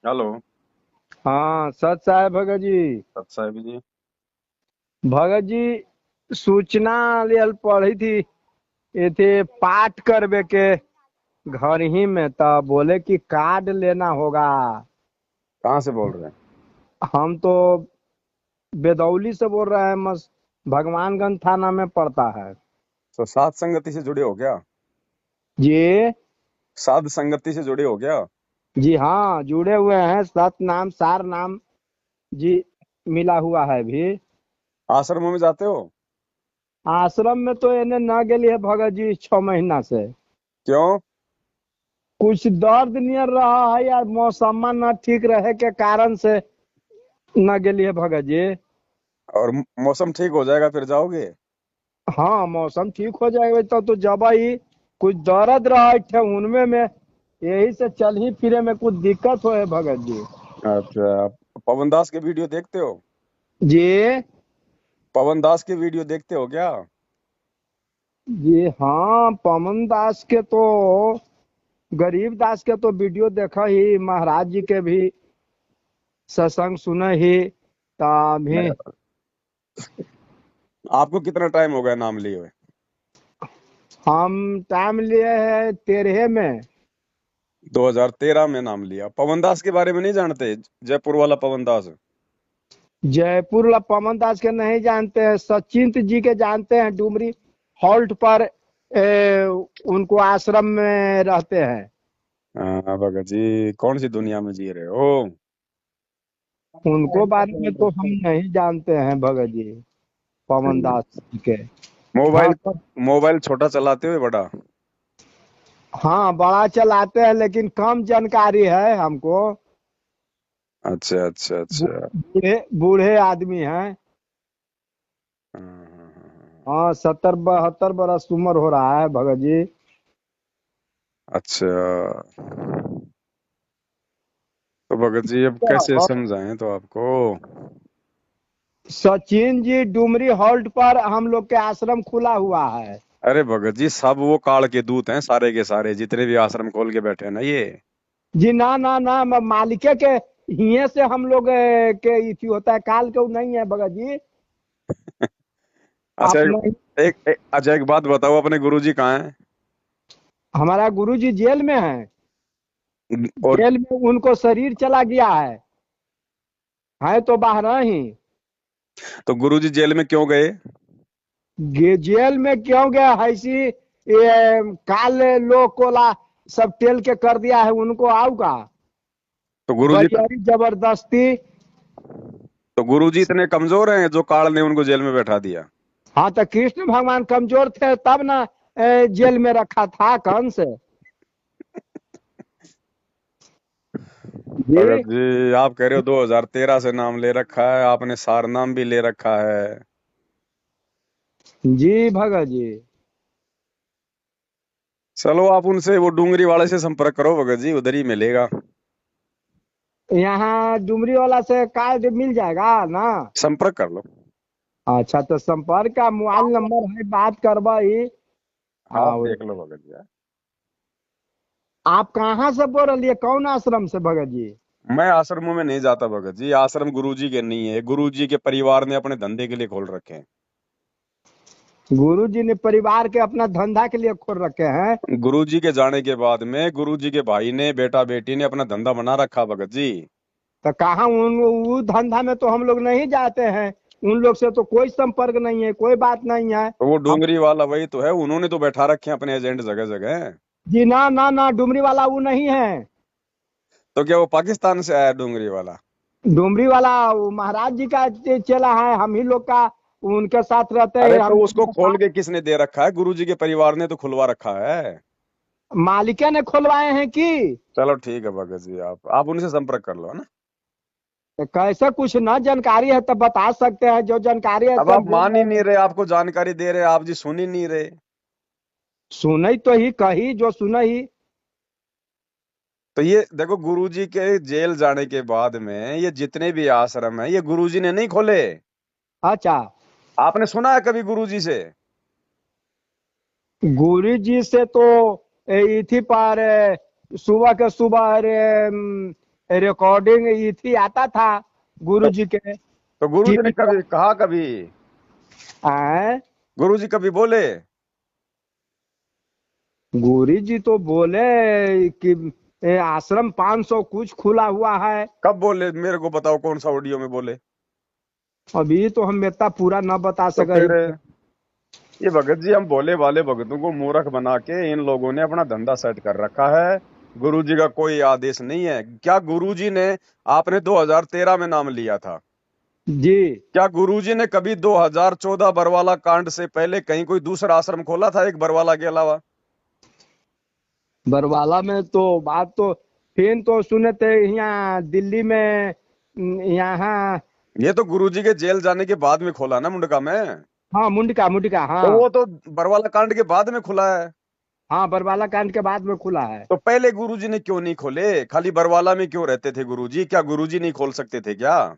Hello. हाँ सत साहब भगत जी। सत साहिब जी। भगत जी सूचना लेल पढ़ी थी। ये थे पाठ करवे के घर ही में तो बोले कि कार्ड लेना होगा। कहाँ से बोल रहे हैं? हम तो बेदौली से बोल रहे हैं। मस भगवानगंज थाना में पड़ता है। तो साध संगति से जुड़े हो क्या? जी। साध संगति से जुड़े हो क्या? जी हाँ जुड़े हुए हैं। सत नाम सार नाम जी मिला हुआ है भी। आश्रमों में जाते हो? आश्रम में तो इन्हें न गेली है भगत जी 6 महीना से। क्यों? कुछ दर्द नियर रहा है या मौसम न ठीक रहे के कारण से न गेलिए भगत जी। और मौसम ठीक हो जाएगा फिर जाओगे? हाँ मौसम ठीक हो जाएगा तो जब ही कुछ दर्द रहा थे उनमें में यही से चल ही फिरे में कुछ दिक्कत हो है भगत जी। अच्छा। पवन दास के वीडियो देखते हो? जी। पवन दास के वीडियो देखते हो क्या? जी हाँ पवन दास के तो गरीब दास के तो वीडियो देखा ही महाराज जी के भी सत्संग सुने ही तभी। मैं आपको कितना टाइम हो गया नाम लिए हुए? हम टाइम लिए हैं 13 में। 2013 में नाम लिया। पवन दास के बारे में नहीं जानते? जयपुर वाला पवन दास। जयपुर ला पवन दास के नहीं जानते हैं। सचिंत जी के जानते हैं। डुमरी हॉल्ट पर उनको आश्रम में रहते हैं। हाँ भगत जी, कौन सी दुनिया में जी रहे हो? उनको बारे में तो हम नहीं जानते हैं भगत जी। पवन दास जी के। हाँ मोबाइल पर मोबाइल छोटा चलाते हुए बड़ा? हाँ बड़ा चलाते हैं लेकिन कम जानकारी है हमको। अच्छा अच्छा अच्छा। बूढ़े बूढ़े आदमी हैं। हाँ, हाँ, हाँ, हाँ। हाँ 70-72 बरस उम्र हो रहा है भगत जी। अच्छा। तो भगत जी अब कैसे समझाएं तो आपको? सचिन जी डुमरी हॉल्ट पर हम लोग के आश्रम खुला हुआ है। अरे भगत जी, सब वो काल के दूत हैं, सारे के सारे जितने भी आश्रम खोल के बैठे हैं ना ये। जी ना ना ना मालिके के हिये से हम लोग के इति होता है। काल के उ नहीं है भगत जी। अच्छा। आप नहीं। अच्छा, एक बात बताओ, अपने गुरुजी कहाँ हैं? हमारा गुरु जी जेल में है। और जेल में उनको शरीर चला गया है तो बाहर ही। तो गुरुजी जेल में क्यों गए? जेल में क्यों गया है इसी ये काल लोग कोला सब टेल के कर दिया है उनको आऊगा तो गुरुजी बरियारी जबरदस्ती। तो गुरुजी इतने कमजोर हैं जो काल ने उनको जेल में बैठा दिया? हाँ तो कृष्ण भगवान कमजोर थे तब ना जेल में रखा था कंस। भगत जी। जी, आप कह रहे हो 2013 से नाम ले रखा है आपने, सार नाम भी ले रखा है। जी भगत जी। चलो, आप उनसे वो डूंगरी वाले से संपर्क करो भगत जी, उधर ही मिलेगा। यहाँ डुमरी वाला से कार्ड मिल जाएगा ना। संपर्क कर लो। अच्छा तो संपर्क का मोबाइल नंबर है बात करवा ही। आप हाँ देख लो भगत जी। आप कहाँ से बोल रही है कौन आश्रम से भगत जी। मैं आश्रमों में नहीं जाता भगत जी, आश्रम गुरुजी के नहीं है, गुरुजी के परिवार ने अपने धंधे के लिए खोल रखे हैं। गुरु जी ने परिवार के अपना धंधा के लिए खोल रखे हैं। गुरुजी के जाने के बाद में गुरुजी के भाई ने, बेटा बेटी ने अपना धंधा बना रखा भगत जी। तो कहाँ उन वो धंधा में तो हम लोग नहीं जाते हैं। उन लोग से तो कोई संपर्क नहीं है कोई बात नहीं है। तो वो हम डोंगरी वाला वही तो है, उन्होंने तो बैठा रखे हैं अपने एजेंट जगह जगह। जी ना ना ना डुमरी वाला वो नहीं है। तो क्या वो पाकिस्तान से आया डोंगरी वाला? डुमरी वाला वो महाराज जी का चेला है हम ही लोग का। उनके साथ रहते अरे हैं हम तो उसको लोग खोल के किसने दे रखा है? गुरुजी के परिवार ने तो खुलवा रखा है। मालिके ने खुलवाए हैं कि। चलो ठीक है भगत जी, आप उनसे संपर्क कर लो, है ना? तो कैसे कुछ ना जानकारी है तो बता सकते हैं जो जानकारी है अब सब आप बोल मान ही रहे नहीं हैं। रहे, आपको जानकारी दे रहे, आप जी सुन ही नहीं रहे। सुनई तो ही कही जो सुनई। तो ये देखो, गुरुजी के जेल जाने के बाद में ये जितने भी आश्रम है ये गुरुजी ने नहीं खोले। अच्छा। आपने सुना है कभी गुरुजी से? गुरु जी से तो इथी पर सुबह के सुबह रिकॉर्डिंग इथी आता था तो, गुरु जी के तो गुरुजी ने टीवी कभी कहा, कभी पर। गुरुजी कभी बोले? गुरु जी तो बोले कि आश्रम 500 कुछ खुला हुआ है। कब बोले, मेरे को बताओ कौन सा ऑडियो में बोले? अभी तो हम इतना पूरा न बता तो सके। फिर ये भगत जी, हम भोले वाले भगतों को मूर्ख बना के इन लोगों ने अपना धंधा सेट कर रखा है। गुरुजी का कोई आदेश नहीं है। क्या गुरुजी ने, आपने 2013 में नाम लिया था, जी। क्या गुरुजी ने कभी 2014 बरवाला कांड से पहले कहीं कोई दूसरा आश्रम खोला था, एक बरवाला के अलावा? बरवाला में तो बात तो फिर तो सुने थे यहाँ दिल्ली में यहाँ। ये तो गुरुजी के जेल जाने के बाद में खोला ना, मुंडका में। हाँ मुंडका मुंडका तो हाँ। वो तो बरवाला कांड के बाद में खुला है। हाँ बरवाला कांड के बाद में खुला है। तो पहले गुरुजी ने क्यों नहीं खोले? खाली बरवाला में क्यों रहते थे गुरुजी? क्या गुरुजी नहीं खोल सकते थे क्या?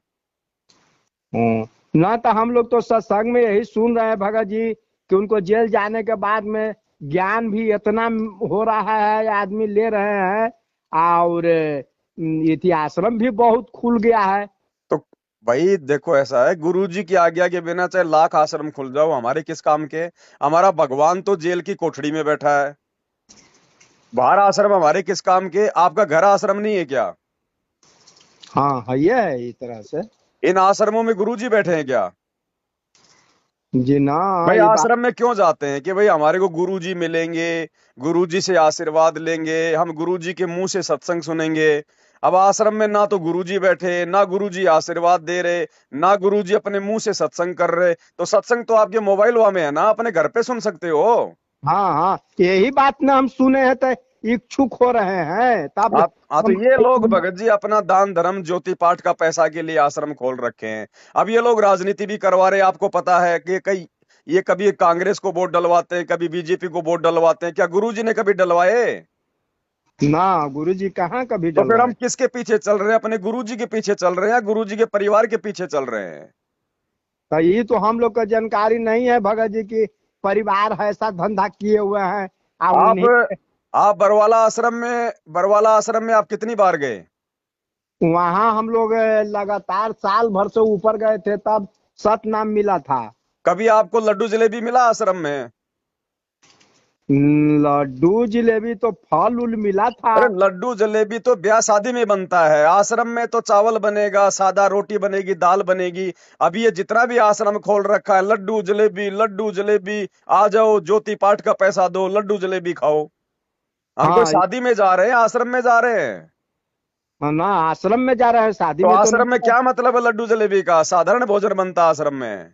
ना तो हम लोग तो सत्संग में यही सुन रहे हैं भगत जी कि उनको जेल जाने के बाद में ज्ञान भी इतना हो रहा है, आदमी ले रहे हैं, और ये आश्रम भी बहुत खुल गया है। तो भाई देखो, ऐसा है, गुरुजी की आज्ञा के बिना चाहे लाख आश्रम खुल जाओ, हमारे किस काम के? हमारा भगवान तो जेल की कोठरी में बैठा है। बाहर आश्रम हमारे किस काम के? आपका घर आश्रम नहीं है क्या? हाँ है ये है इस तरह से। इन आश्रमों में गुरुजी बैठे हैं क्या? जी ना। भाई ये बात आश्रम में क्यों जाते हैं कि भाई हमारे को गुरुजी मिलेंगे, गुरुजी से आशीर्वाद लेंगे, हम गुरुजी के मुंह से सत्संग सुनेंगे। अब आश्रम में ना तो गुरुजी बैठे, ना गुरुजी आशीर्वाद दे रहे, ना गुरुजी अपने मुंह से सत्संग कर रहे, तो सत्संग तो आपके मोबाइल में है ना, अपने घर पे सुन सकते हो। हाँ हाँ यही बात ना हम सुने हैं तो इच्छुक हो रहे हैं तब आप हाँ, तो हम। ये लोग भगत जी अपना दान धर्म ज्योति पाठ का पैसा के लिए आश्रम खोल रखे हैं। अब ये लोग राजनीति भी करवा रहे हैं। आपको पता है कि कई, ये कभी कांग्रेस को वोट डलवाते हैं, कभी बीजेपी को वोट डलवाते हैं। क्या गुरुजी ने कभी डलवाए? ना गुरु जी कहाँ कभी तो फिर हम डलवाए। किसके पीछे चल रहे हैं? अपने गुरुजी के पीछे चल रहे हैं या गुरुजी के परिवार के पीछे चल रहे हैं? तो ये तो हम लोग को जानकारी नहीं है भगत जी की परिवार है ऐसा धंधा किए हुए हैं। आ आप उन्हीं आप बरवाला आश्रम में आप कितनी बार गए? वहाँ हम लोग लगातार साल भर से ऊपर गए थे तब सतनाम मिला था। कभी आपको लड्डू जलेबी मिला आश्रम में? लड्डू जिलेबी तो फल उल मिला था। अरे लड्डू जलेबी तो ब्याह शादी में बनता है, आश्रम में तो चावल बनेगा, सादा रोटी बनेगी, दाल बनेगी। अभी ये जितना भी आश्रम खोल रखा है, लड्डू जलेबी लड्डू जलेबी। आ जाओ, ज्योति पाठ का पैसा दो, लड्डू जलेबी खाओ। हम कोई हाँ शादी में जा रहे हैं, आश्रम में जा रहे हैं? ना आश्रम में जा रहे हैं शादी तो में तो आश्रम में नहीं। क्या मतलब है लड्डू जलेबी का? साधारण भोजन बनता है आश्रम में।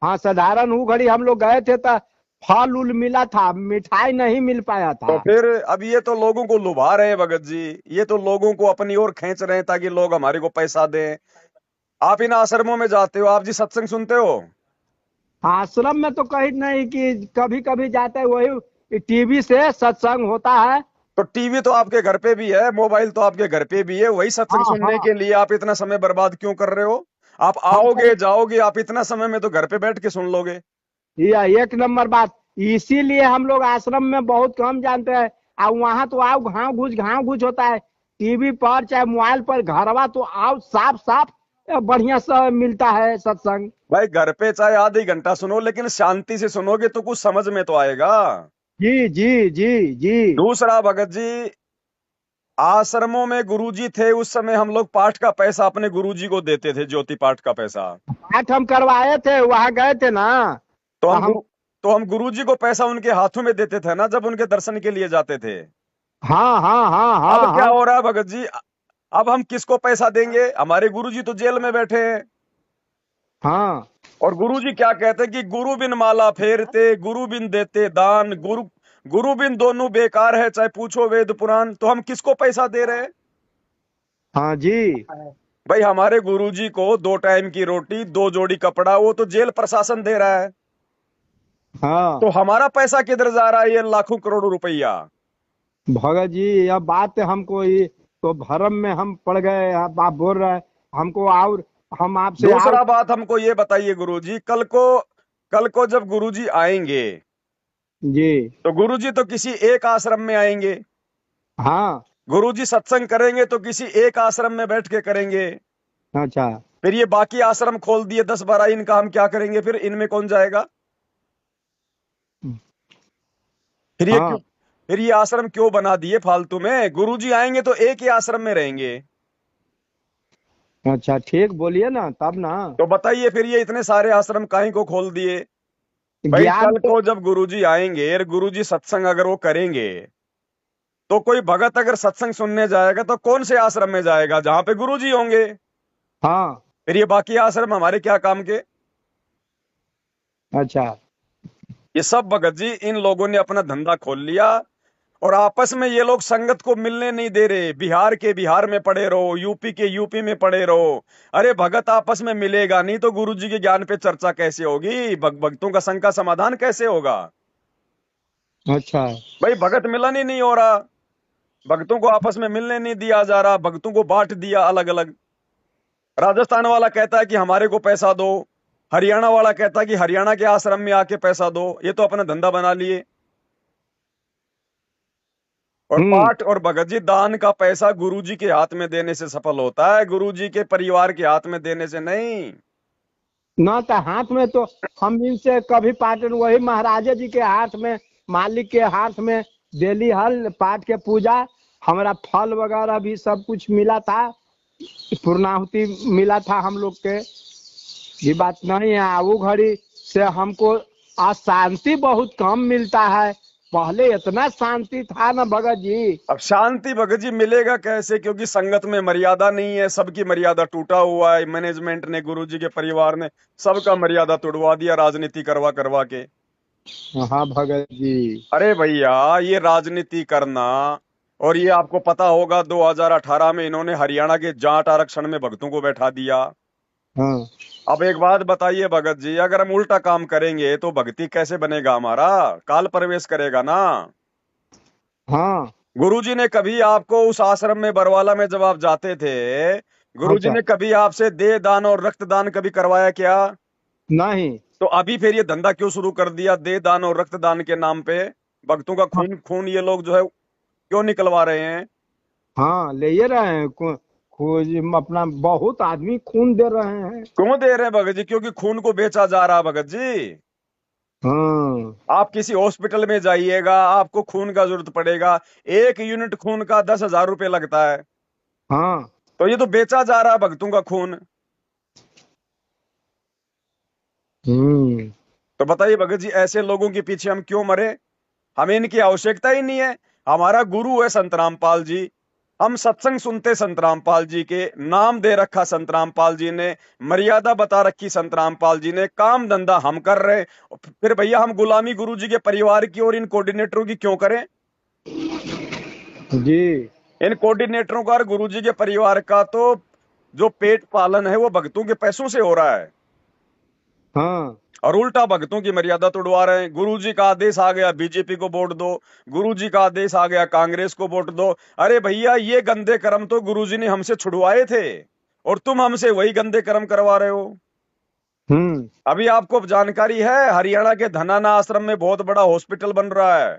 हाँ साधारण वो घड़ी हम लोग गए थे तो फल उल मिला था, मिठाई नहीं मिल पाया तो था। फिर अब ये तो लोगों को लुभा रहे हैं भगत जी। ये तो लोगों को अपनी ओर खींच रहे हैं ताकि लोग हमारे को पैसा दें। आप इन आश्रमों में जाते हो, आप जी सत्संग सुनते हो? आश्रम में तो कहीं नहीं कि कभी कभी जाते हैं, वही टीवी से सत्संग होता है। तो टीवी तो आपके घर पे भी है, मोबाइल तो आपके घर पे भी है, वही सत्संग हाँ सुनने हाँ के लिए आप इतना समय बर्बाद क्यों कर रहे हो? आप हाँ आओगे जाओगे, आप इतना समय में तो घर पे बैठ के सुन लोगे। ये एक नंबर बात। इसीलिए हम लोग आश्रम में बहुत कम जानते हैं। और वहां तो आओ घाव घुस होता है। टीवी पर चाहे मोबाइल पर घरवा तो आओ साफ साफ बढ़िया सा मिलता है सत्संग। भाई घर पे चाहे आधी घंटा सुनो, लेकिन शांति से सुनोगे तो कुछ समझ में तो आएगा। जी जी जी जी। दूसरा भगत जी, आश्रमों में गुरुजी थे उस समय हम लोग पाठ का पैसा अपने गुरुजी को देते थे, ज्योति पाठ का पैसा। पाठ हम करवाए थे वहां गए थे ना। तो तो हम हम गुरु तो हम गुरुजी को पैसा उनके हाथों में देते थे ना, जब उनके दर्शन के लिए जाते थे। हाँ हाँ हाँ अब हाँ क्या हाँ हो रहा है भगत जी? अब हम किसको पैसा देंगे? हमारे गुरुजी तो जेल में बैठे हैं। हाँ और गुरुजी क्या कहते हैं कि गुरु बिन माला फेरते, गुरु बिन देते दान, गुरु गुरु बिन दोनों बेकार है, चाहे पूछो वेद पुराण। तो हम किसको पैसा दे रहे हैं? हाँ जी। भाई हमारे गुरुजी को 2 टाइम की रोटी, 2 जोड़ी कपड़ा, वो तो जेल प्रशासन दे रहा है। हाँ तो हमारा पैसा किधर जा रहा है, ये लाखों करोड़ों रुपया? भगत जी यह बात हमको ये तो भरम में हम पड़ गए। आप बोल रहे हैं हमको और हम आपसे और। दूसरा बात हमको ये बताइए गुरुजी, कल को जब गुरुजी आएंगे, जी। तो गुरुजी तो किसी एक आश्रम में आएंगे। हाँ गुरुजी सत्संग करेंगे तो किसी एक आश्रम में बैठ के करेंगे। अच्छा। फिर ये बाकी आश्रम खोल दिए 10-12, इनका हम क्या करेंगे? फिर इनमें कौन जाएगा? फिर ये क्यों, हाँ। फिर ये आश्रम क्यों बना दिए फालतू में? गुरुजी आएंगे तो एक ही आश्रम में रहेंगे। अच्छा ठीक बोलिए ना, तब ना। तो बताइए फिर ये इतने सारे आश्रम काहे को खोल दिए? भाई ज्ञान कल तो। को जब गुरुजी आएंगे और गुरुजी सत्संग अगर वो करेंगे, तो कोई भगत अगर सत्संग सुनने जाएगा तो कौन से आश्रम में जाएगा? जहां पे गुरुजी होंगे। हाँ। फिर ये बाकी आश्रम हमारे क्या काम के? अच्छा। ये सब भगत जी इन लोगों ने अपना धंधा खोल लिया, और आपस में ये लोग संगत को मिलने नहीं दे रहे। बिहार के बिहार में पड़े रहो, यूपी के यूपी में पड़े रहो। अरे भगत आपस में मिलेगा नहीं तो गुरुजी के ज्ञान पे चर्चा कैसे होगी? भक्तों का संग का समाधान कैसे होगा? अच्छा। भाई भगत मिलन ही नहीं हो रहा, भक्तों को आपस में मिलने नहीं दिया जा रहा, भक्तों को बांट दिया अलग अलग। राजस्थान वाला कहता है कि हमारे को पैसा दो, हरियाणा वाला कहता है कि हरियाणा के आश्रम में आके पैसा दो। ये तो अपना धंधा बना लिए। और हम्म। पाठ और भगत जी दान का पैसा गुरुजी के हाथ में देने से सफल होता है, गुरुजी के परिवार के हाथ में देने से नहीं। ना तो हाथ में तो हम इनसे कभी पाटन वही महाराजा जी के हाथ में, मालिक के हाथ में डेली हल पाठ के पूजा, हमारा फल वगैरह भी सब कुछ मिला था, पूर्णाहुति मिला था हम लोग के। ये बात नहीं है, वो घड़ी से हमको आज शांति बहुत कम मिलता है। पहले इतना शांति था ना भगत जी। अब शांति भगत जी मिलेगा कैसे? क्योंकि संगत में मर्यादा नहीं है, सबकी मर्यादा टूटा हुआ है। मैनेजमेंट ने, गुरुजी के परिवार ने सबका मर्यादा तोड़वा दिया राजनीति करवा करवा के। हाँ भगत जी। अरे भैया ये राजनीति करना, और ये आपको पता होगा 2018 में इन्होंने हरियाणा के जाट आरक्षण में भक्तों को बैठा दिया। हाँ। अब एक बात बताइए भगत जी, अगर हम उल्टा काम करेंगे तो भक्ति कैसे बनेगा? हमारा काल प्रवेश करेगा ना। हाँ। गुरुजी ने कभी आपको उस आश्रम में बरवाला में जब आप जाते थे, गुरुजी अच्छा। ने कभी आपसे देह दान और रक्तदान कभी करवाया क्या? नहीं। तो अभी फिर ये धंधा क्यों शुरू कर दिया देह दान और रक्तदान के नाम पे? भक्तों का हाँ। खून खून ये लोग जो है क्यों निकलवा रहे हैं? हाँ ले ही रहे हैं खोज, अपना बहुत आदमी खून दे रहे हैं। क्यों दे रहे हैं भगत जी? क्योंकि खून को बेचा जा रहा है भगत जी। हाँ। आप किसी हॉस्पिटल में जाइएगा, आपको खून का जरूरत पड़ेगा, 1 यूनिट खून का 10,000 रुपये लगता है। हाँ। तो ये तो बेचा जा रहा है भक्तों का खून। हम्म। तो बताइए भगत जी ऐसे लोगों के पीछे हम क्यों मरे? हमें इनकी आवश्यकता ही नहीं है। हमारा गुरु है संत रामपाल जी, हम सत्संग सुनते संत रामपाल जी के, नाम दे रखा संत रामपाल जी ने, मर्यादा बता रखी संत रामपाल जी ने, काम धंधा हम कर रहे हैं। फिर भैया हम गुलामी गुरु जी के परिवार की और इन कोऑर्डिनेटरों की क्यों करें? जी। इन कोऑर्डिनेटरों का और गुरु जी के परिवार का तो जो पेट पालन है वो भक्तों के पैसों से हो रहा है, हाँ। और उल्टा भक्तों की मर्यादा तोड़वा रहे हैं। गुरुजी का आदेश आ गया बीजेपी को वोट दो, गुरुजी का आदेश आ गया कांग्रेस को वोट दो। अरे भैया ये गंदे कर्म तो गुरुजी ने हमसे छुड़वाए थे, और तुम हमसे वही गंदे कर्म करवा रहे हो। हम्म। अभी आपको जानकारी है हरियाणा के धनाना आश्रम में बहुत बड़ा हॉस्पिटल बन रहा है।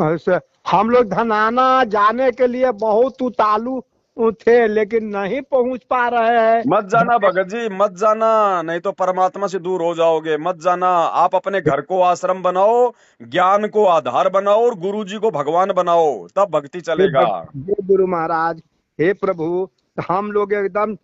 ऐसे हम लोग धनाना जाने के लिए बहुत उतालू थे, लेकिन नहीं पहुंच पा रहे मत जाना हैं। भगत जी, मत जाना, नहीं तो परमात्मा से दूर हो जाओगे। मत जाना। आप अपने घर को आश्रम बनाओ, ज्ञान को आधार बनाओ, और गुरुजी को भगवान बनाओ, तब भक्ति चलेगा। हे गुरु महाराज, हे प्रभु, हम लोग एकदम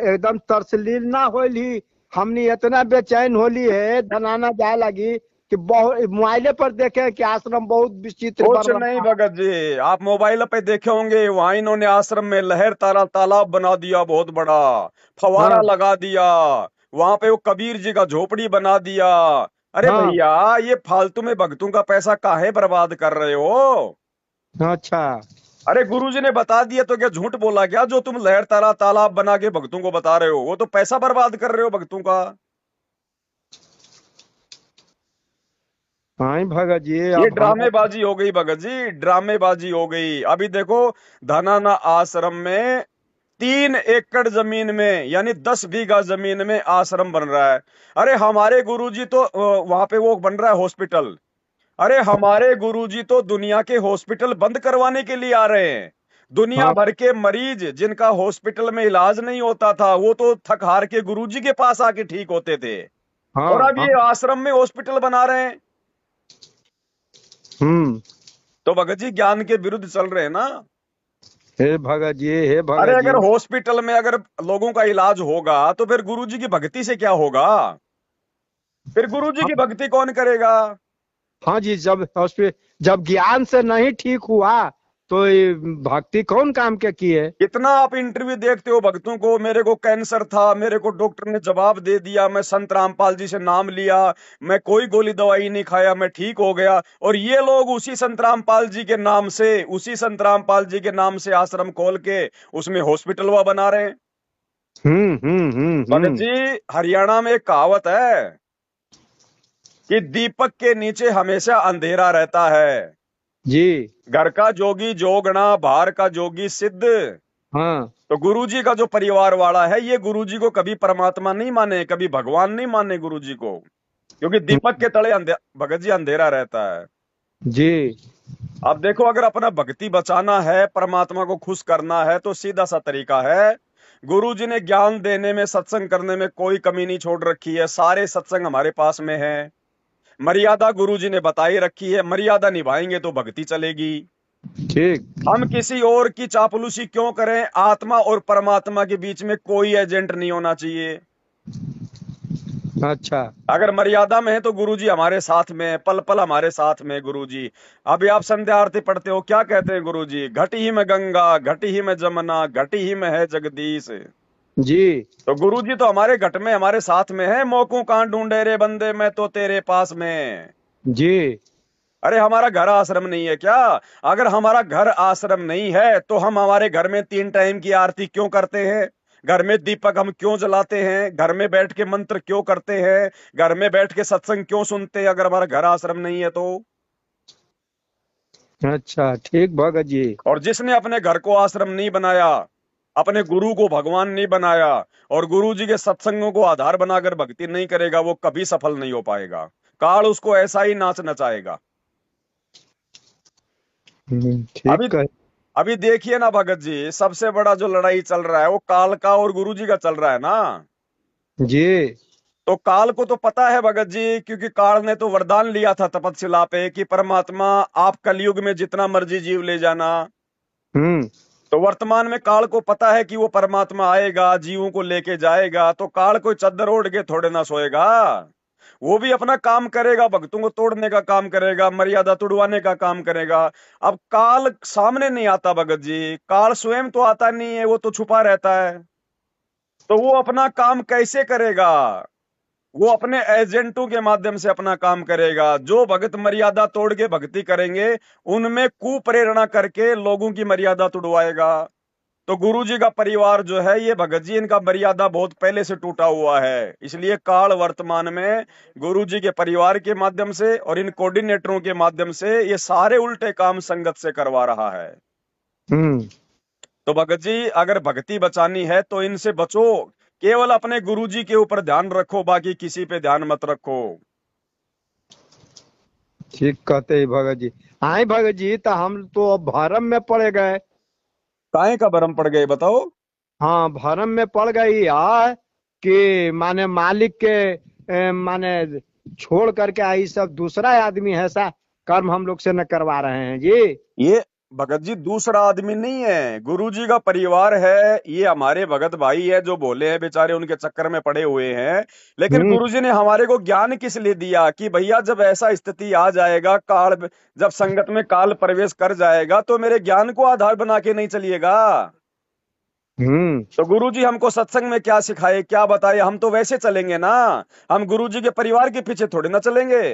एकदम तरसलील ना होली। हमने इतना बेचैन होली है धनाना जाए लगी कि बहुत मोबाइले पर देखे कि आश्रम बहुत विचित्र कुछ बन नहीं रहा भगत जी, आप मोबाइल पे देखे होंगे, वहां इन्होंने आश्रम में लहर तारा तालाब बना दिया बहुत बड़ा, है। फवारा हाँ। लगा दिया, वहां पे वो कबीर जी का झोपड़ी बना दिया। अरे हाँ। भैया ये फालतू में भक्तों का पैसा काहे बर्बाद कर रहे हो? अच्छा। अरे गुरुजी ने बता दिया तो क्या झूठ बोला क्या? जो तुम लहर तारा तालाब बना के भक्तों को बता रहे हो, वो तो पैसा बर्बाद कर रहे हो भक्तों का। हाँ भगत जी, ये अब हम। ड्रामेबाजी हो गई भगत जी, ड्रामेबाजी हो गई। अभी देखो धनाना आश्रम में 3 एकड़ जमीन में यानी 10 बीघा जमीन में आश्रम बन रहा है। अरे हमारे गुरुजी तो वहां पे वो बन रहा है हॉस्पिटल। अरे हमारे गुरुजी तो दुनिया के हॉस्पिटल बंद करवाने के लिए आ रहे हैं। दुनिया हाँ भर के मरीज जिनका हॉस्पिटल में इलाज नहीं होता था, वो तो थक हार के गुरुजी के पास आके ठीक होते थे। और हाँ अब हाँ। ये आश्रम में हॉस्पिटल बना रहे हैं। हम्म। तो भगत जी ज्ञान के विरुद्ध चल रहे हैं ना। हे भगत जी, हे अरे भगत जी। अगर हॉस्पिटल में अगर लोगों का इलाज होगा तो फिर गुरुजी की भक्ति से क्या होगा? फिर गुरुजी हाँ की भक्ति कौन करेगा? हाँ जी, जब हॉस्पिटल, जब ज्ञान से नहीं ठीक हुआ तो ये भक्ति कौन काम के किए? कितना आप इंटरव्यू देखते हो भक्तों को, मेरे को कैंसर था, मेरे को डॉक्टर ने जवाब दे दिया, मैं संत रामपाल जी से नाम लिया, मैं कोई गोली दवाई नहीं खाया, मैं ठीक हो गया। और ये लोग उसी संत रामपाल जी के नाम से, उसी संत रामपाल जी के नाम से आश्रम खोल के उसमें हॉस्पिटल वह बना रहे हैं। भगत जी, हरियाणा में एक कहावत है कि दीपक के नीचे हमेशा अंधेरा रहता है। जी। घर का जोगी जोगना, बाहर का जोगी सिद्ध। हाँ। तो गुरुजी का जो परिवार वाला है, ये गुरुजी को कभी परमात्मा नहीं माने, कभी भगवान नहीं माने गुरुजी को, क्योंकि दीपक के तले भगत जी अंधेरा रहता है। जी। अब देखो, अगर अपना भक्ति बचाना है, परमात्मा को खुश करना है, तो सीधा सा तरीका है। गुरुजी ने ज्ञान देने में, सत्संग करने में कोई कमी नहीं छोड़ रखी है। सारे सत्संग हमारे पास में है। मर्यादा गुरुजी ने बताई रखी है, मर्यादा निभाएंगे तो भक्ति चलेगी। ठीक। हम किसी और की चापलूसी क्यों करें? आत्मा और परमात्मा के बीच में कोई एजेंट नहीं होना चाहिए। अच्छा। अगर मर्यादा में है तो गुरुजी हमारे साथ में है, पल पल हमारे साथ में है गुरुजी। अभी आप संध्या आरती पढ़ते हो, क्या कहते हैं गुरुजी? घटी ही में गंगा, घटी ही में जमुना, घटी ही में है जगदीश। जी। तो गुरुजी तो हमारे घट में, हमारे साथ में है। मोकू कहां ढूंढे रे बंदे, मैं तो तेरे पास में। जी। अरे हमारा घर आश्रम नहीं है क्या? अगर हमारा घर आश्रम नहीं है तो हम हमारे घर में 3 टाइम की आरती क्यों करते हैं? घर में दीपक हम क्यों जलाते हैं? घर में बैठ के मंत्र क्यों करते हैं? घर में बैठ के सत्संग क्यों सुनते हैं अगर हमारा घर आश्रम नहीं है तो? अच्छा, ठीक भगत जी। और जिसने अपने घर को आश्रम नहीं बनाया, अपने गुरु को भगवान नहीं बनाया, और गुरु जी के सत्संगों को आधार बनाकर भक्ति नहीं करेगा, वो कभी सफल नहीं हो पाएगा। काल उसको ऐसा ही नाच नचाएगा। ठीक अभी कह। अभी देखिए ना भगत जी, सबसे बड़ा जो लड़ाई चल रहा है वो काल का और गुरु जी का चल रहा है ना। जी। तो काल को तो पता है भगत जी, क्योंकि काल ने तो वरदान लिया था तपस्या पे कि परमात्मा आप कलयुग में जितना मर्जी जीव ले जाना। हम्म। तो वर्तमान में काल को पता है कि वो परमात्मा आएगा, जीवों को लेके जाएगा। तो काल कोई चद्दर ओढ़ के थोड़े ना सोएगा। वो भी अपना काम करेगा, भक्तों को तोड़ने का काम करेगा, मर्यादा तुड़वाने का काम करेगा। अब काल सामने नहीं आता भगत जी, काल स्वयं तो आता नहीं है, वो तो छुपा रहता है। तो वो अपना काम कैसे करेगा? वो अपने एजेंटों के माध्यम से अपना काम करेगा। जो भगत मर्यादा तोड़ के भक्ति करेंगे, उनमें कुप्रेरणा करके लोगों की मर्यादा तुड़वाएगा। तो गुरुजी का परिवार जो है, ये भगत जी, इनका मर्यादा बहुत पहले से टूटा हुआ है। इसलिए काल वर्तमान में गुरुजी के परिवार के माध्यम से और इन कोऑर्डिनेटरों के माध्यम से ये सारे उल्टे काम संगत से करवा रहा है। हम्म। तो भगत जी, अगर भक्ति बचानी है तो इनसे बचो। केवल अपने गुरुजी के ऊपर ध्यान रखो, बाकी किसी पे ध्यान मत रखो। ठीक कहते ही भगत जी। हाँ भगत जी, तो हम तो अब भरम में पड़ गए। काहे का भरम पड़ गए बताओ? हाँ, भरम में पड़ गई यार, कि माने मालिक के माने छोड़ करके आई सब दूसरा आदमी है, ऐसा कर्म हम लोग से न करवा रहे हैं जी। ये भगत जी दूसरा आदमी नहीं है, गुरुजी का परिवार है। ये हमारे भगत भाई है जो भोले हैं बेचारे, उनके चक्कर में पड़े हुए हैं। लेकिन हम्म। गुरुजी ने हमारे को ज्ञान किस लिए दिया कि भैया जब ऐसा स्थिति आ जाएगा, काल जब संगत में काल प्रवेश कर जाएगा, तो मेरे ज्ञान को आधार बना के नहीं चलिएगा। हम्म। तो गुरुजी हमको सत्संग में क्या सिखाए, क्या बताए, हम तो वैसे चलेंगे ना। हम गुरुजी के परिवार के पीछे थोड़ी ना चलेंगे।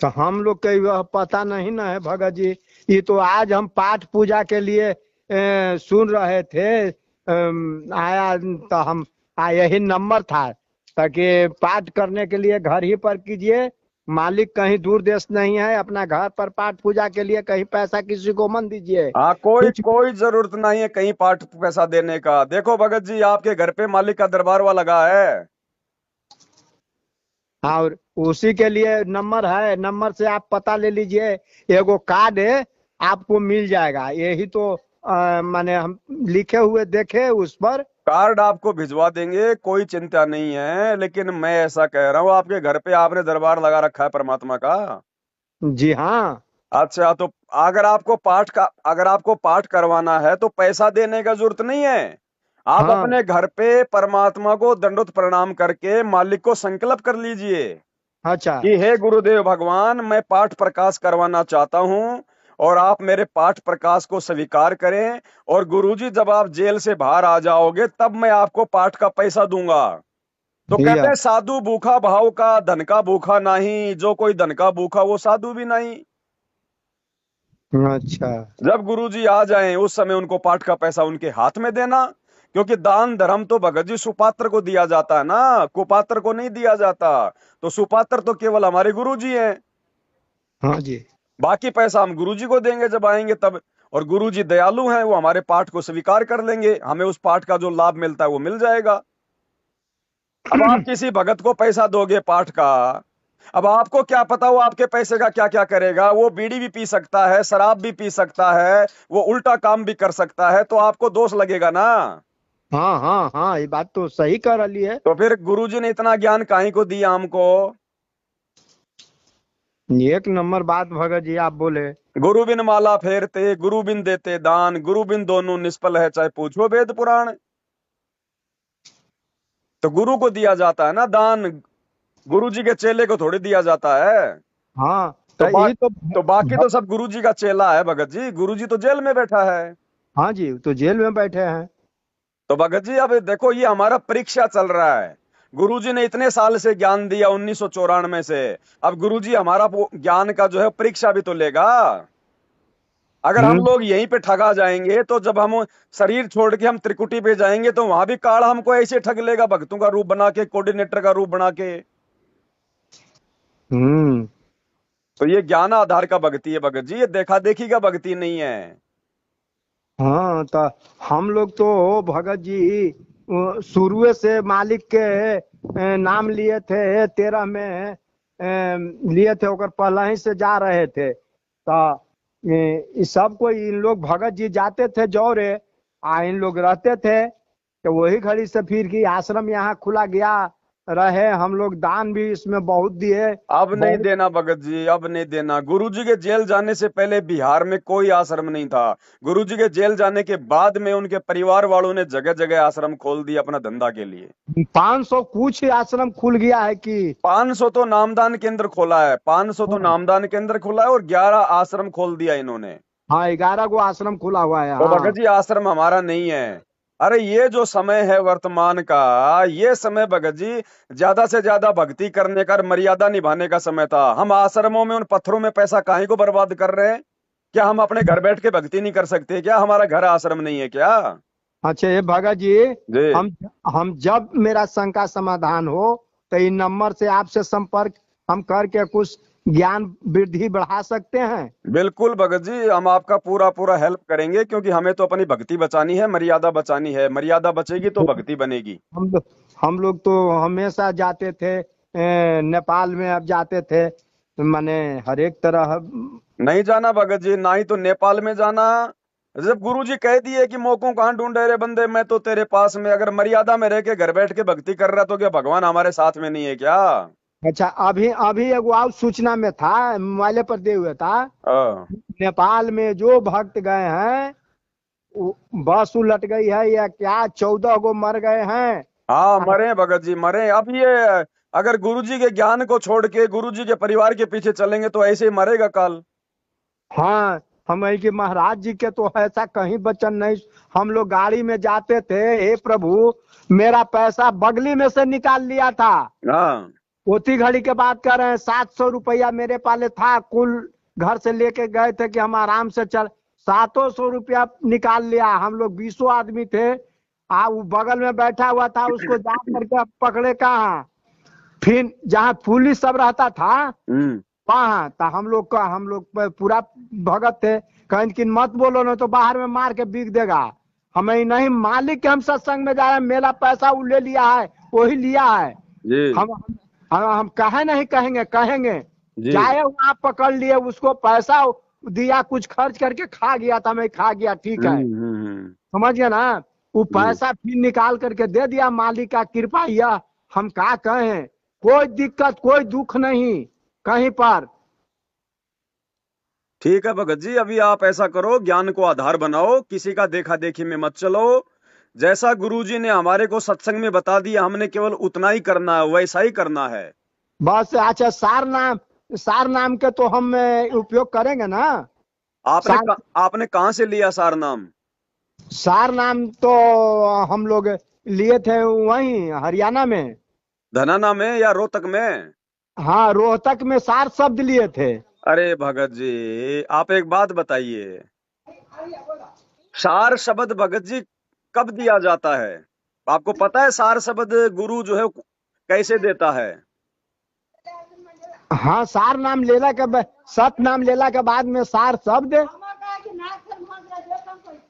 तो हम लोग के यह पता नहीं ना है भगत जी। ये तो आज हम पाठ पूजा के लिए सुन रहे थे, आया तो हम यही नंबर था, ताकि पाठ करने के लिए घर ही पर कीजिए। मालिक कहीं दूर देश नहीं है, अपना घर पर पाठ पूजा के लिए कहीं पैसा किसी को मत दीजिए हाँ, कोई कुछ। कोई जरूरत नहीं है कहीं पाठ पैसा देने का। देखो भगत जी, आपके घर पे मालिक का दरबार हुआ लगा है। और उसी के लिए नंबर है, नंबर से आप पता ले लीजिए, एगो कार्ड है आपको मिल जाएगा। यही तो माने हम लिखे हुए देखे उस पर। कार्ड आपको भिजवा देंगे, कोई चिंता नहीं है, लेकिन मैं ऐसा कह रहा हूँ, आपके घर पे आपने दरबार लगा रखा है परमात्मा का? जी हाँ। अच्छा, तो अगर आपको पाठ करवाना है तो पैसा देने का जरूरत नहीं है। आप हाँ। अपने घर पे परमात्मा को दंडोत प्रणाम करके मालिक को संकल्प कर लीजिए अच्छा। कि हे गुरुदेव भगवान, मैं पाठ प्रकाश करवाना चाहता हूँ और आप मेरे पाठ प्रकाश को स्वीकार करें, और गुरुजी जब आप जेल से बाहर आ जाओगे तब मैं आपको पाठ का पैसा दूंगा। तो कहते या हैं साधु भूखा भाव का, धन का भूखा नहीं, जो कोई धन का भूखा वो साधु भी नहीं। अच्छा। जब गुरुजी आ जाएं उस समय उनको पाठ का पैसा उनके हाथ में देना, क्योंकि दान धर्म तो भगत जी सुपात्र को दिया जाता है ना, कुपात्र को नहीं दिया जाता। तो सुपात्र तो केवल हमारे गुरुजी हैं। हाँ जी। बाकी पैसा हम गुरुजी को देंगे जब आएंगे तब। और गुरुजी दयालु हैं, वो हमारे पाठ को स्वीकार कर लेंगे, हमें उस पाठ का जो लाभ मिलता है वो मिल जाएगा। अब आप किसी भगत को पैसा दोगे पाठ का, अब आपको क्या पता वो आपके पैसे का क्या क्या करेगा। वो बीड़ी भी पी सकता है, शराब भी पी सकता है, वो उल्टा काम भी कर सकता है, तो आपको दोष लगेगा ना। हाँ हाँ हाँ, ये बात तो सही कह रही है। तो फिर गुरुजी ने इतना ज्ञान काहे को दिया हमको? एक नंबर बात भगत जी आप बोले। गुरु बिन माला फेरते, गुरु बिन देते दान, गुरु बिन दोनों निष्फल है, चाहे पूछो वेद पुराण। तो गुरु को दिया जाता है ना दान, गुरुजी के चेले को थोड़ी दिया जाता है। हाँ तो तो यही तो तो बाकी तो सब गुरुजी का चेला है भगत जी, गुरुजी तो जेल में बैठा है। हाँ जी, तो जेल में बैठे हैं। तो भगत जी अब देखो, ये हमारा परीक्षा चल रहा है। गुरुजी ने इतने साल से ज्ञान दिया 1994 से, अब गुरुजी हमारा वो ज्ञान का जो है परीक्षा भी तो लेगा। अगर हम हम्म। लोग यहीं पे ठगा जाएंगे तो जब हम शरीर छोड़ के हम त्रिकुटी पे जाएंगे तो वहां भी काल हमको ऐसे ठग लेगा, भक्तों का रूप बना के, कोऑर्डिनेटर का रूप बना के। हम्म। तो ये ज्ञान आधार का भक्ति है भगत जी, ये देखा देखी का भक्ति नहीं है। हाँ तो हम लोग तो भगत जी शुरू से मालिक के नाम लिए थे, 13 में लिए थे, ओकर पहले ही से जा रहे थे। तो इस सब को इन लोग भगत जी जाते थे जौरे, इन लोग रहते थे। तो वही घड़ी से फिर की आश्रम यहाँ खुला गया रहे, हम लोग दान भी इसमें बहुत दिए। अब नहीं बहुत। देना भगत जी, अब नहीं देना। गुरुजी के जेल जाने से पहले बिहार में कोई आश्रम नहीं था। गुरुजी के जेल जाने के बाद में उनके परिवार वालों ने जगह जगह आश्रम खोल दिया अपना धंधा के लिए। 500 कुछ आश्रम खुल गया है कि। 500 तो नामदान केंद्र खोला है, 500 तो नामदान केंद्र खोला है, और 11 आश्रम खोल दिया इन्होंने। हाँ 11 गो आश्रम खुला हुआ है। तो हाँ। भगत जी आश्रम हमारा नहीं है। अरे ये जो समय है वर्तमान का, ये समय भगत जी ज्यादा से ज्यादा भक्ति करने का, मर्यादा निभाने का समय था। हम आश्रमों में उन पत्थरों में पैसा काहे को बर्बाद कर रहे हैं? क्या हम अपने घर बैठ के भक्ति नहीं कर सकते क्या? हमारा घर आश्रम नहीं है क्या? अच्छा ये भगत जी, जी हम हम जब मेरा शंका समाधान हो तो इन नंबर से आपसे संपर्क हम करके कुछ ज्ञान वृद्धि बढ़ा सकते हैं। बिल्कुल भगत जी, हम आपका पूरा पूरा हेल्प करेंगे, क्योंकि हमें तो अपनी भक्ति बचानी है, मर्यादा बचानी है। मर्यादा बचेगी तो भक्ति बनेगी। हम लोग तो हमेशा जाते थे नेपाल में, अब जाते थे माने हर एक तरह। नहीं जाना भगत जी, ना ही तो नेपाल में जाना। जब गुरुजी कह दिए कि मौकों कहाँ ढूंढे रे बंदे, मैं तो तेरे पास में, अगर मर्यादा में रह के घर बैठ के भक्ति कर रहा तो क्या भगवान हमारे साथ में नहीं है क्या? अच्छा अभी अभी एगो और सूचना में था, मोबाइले पर दे हुआ था। हाँ नेपाल में जो भक्त गए हैं बस उलट गई है या क्या, 14 गो मर गए हैं। हाँ, मरे भगत जी मरे। अब ये अगर गुरुजी के ज्ञान को छोड़ के गुरुजी के परिवार के पीछे चलेंगे तो ऐसे ही मरेगा काल। हाँ हम है कि महाराज जी के तो ऐसा कहीं वचन नहीं। हम लोग गाड़ी में जाते थे, हे प्रभु मेरा पैसा बगली में से निकाल लिया था। हाँ उसी घड़ी के बात कर रहे हैं, 700 रुपया मेरे पाले था, कुल घर से लेके गए थे कि हम आराम से चल, 700 रुपया निकाल लिया। हम लोग 20 आदमी थे, वो बगल में बैठा हुआ था, उसको जा करके पकड़े कहाँ, फिर जहाँ पुलिस सब रहता था हम्म वहाँ तो हम लोग पूरा भगत थे, कहीं कि मत बोलो ना तो बाहर में मार के बिक देगा। हमें नहीं, मालिक के हम सत्संग में जा रहे हैं, मेरा पैसा वो ले लिया है, वही लिया है। जी हम हम कहे नहीं, कहेंगे कहेंगे। जी। जाए वहां पकड़ लिए उसको, पैसा दिया, कुछ खर्च करके खा गया था, मैं खा गया, ठीक है, समझ गया ना। वो जी। पैसा फिर निकाल करके दे दिया, मालिक का कृपा, यह हम क्या कहें। कोई दिक्कत कोई दुख नहीं कहीं पर। ठीक है भगत जी, अभी आप ऐसा करो, ज्ञान को आधार बनाओ, किसी का देखा देखी में मत चलो। जैसा गुरुजी ने हमारे को सत्संग में बता दिया, हमने केवल उतना ही करना है, वैसा ही करना है। बस अच्छा, सार नाम के तो हम उपयोग करेंगे ना। सार आपने कहाँ से लिया सार नाम? सार नाम तो हम लोग लिए थे वहीं हरियाणा में। धनाना में या रोहतक में? हाँ, रोहतक में सार शब्द लिए थे। अरे भगत जी, आप एक बात बताइए, सार शब्द भगत जी कब दिया जाता है? आपको पता है सार शब्द गुरु जो है कैसे देता है? हाँ, सार नाम लेला के सत नाम लेला के बाद में सार शब्द।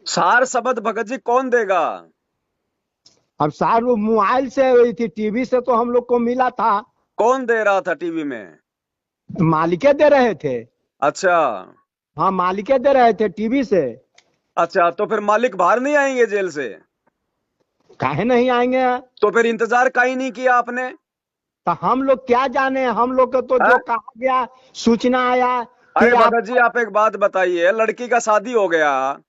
सार शब्द भगत जी कौन देगा? अब सार वो मोबाइल से हुई थी, टीवी से तो हम लोग को मिला था। कौन दे रहा था टीवी में? मालिके दे रहे थे। अच्छा। हाँ, मालिके दे रहे थे टीवी से। अच्छा, तो फिर मालिक बाहर नहीं आएंगे जेल से? काहे नहीं आएंगे। तो फिर इंतजार का ही नहीं किया आपने? तो हम लोग क्या जाने, हम लोग को तो है? जो कहा गया, सूचना आया कि अरे आप। भगत जी, आप एक बात बताइए, लड़की का शादी हो गया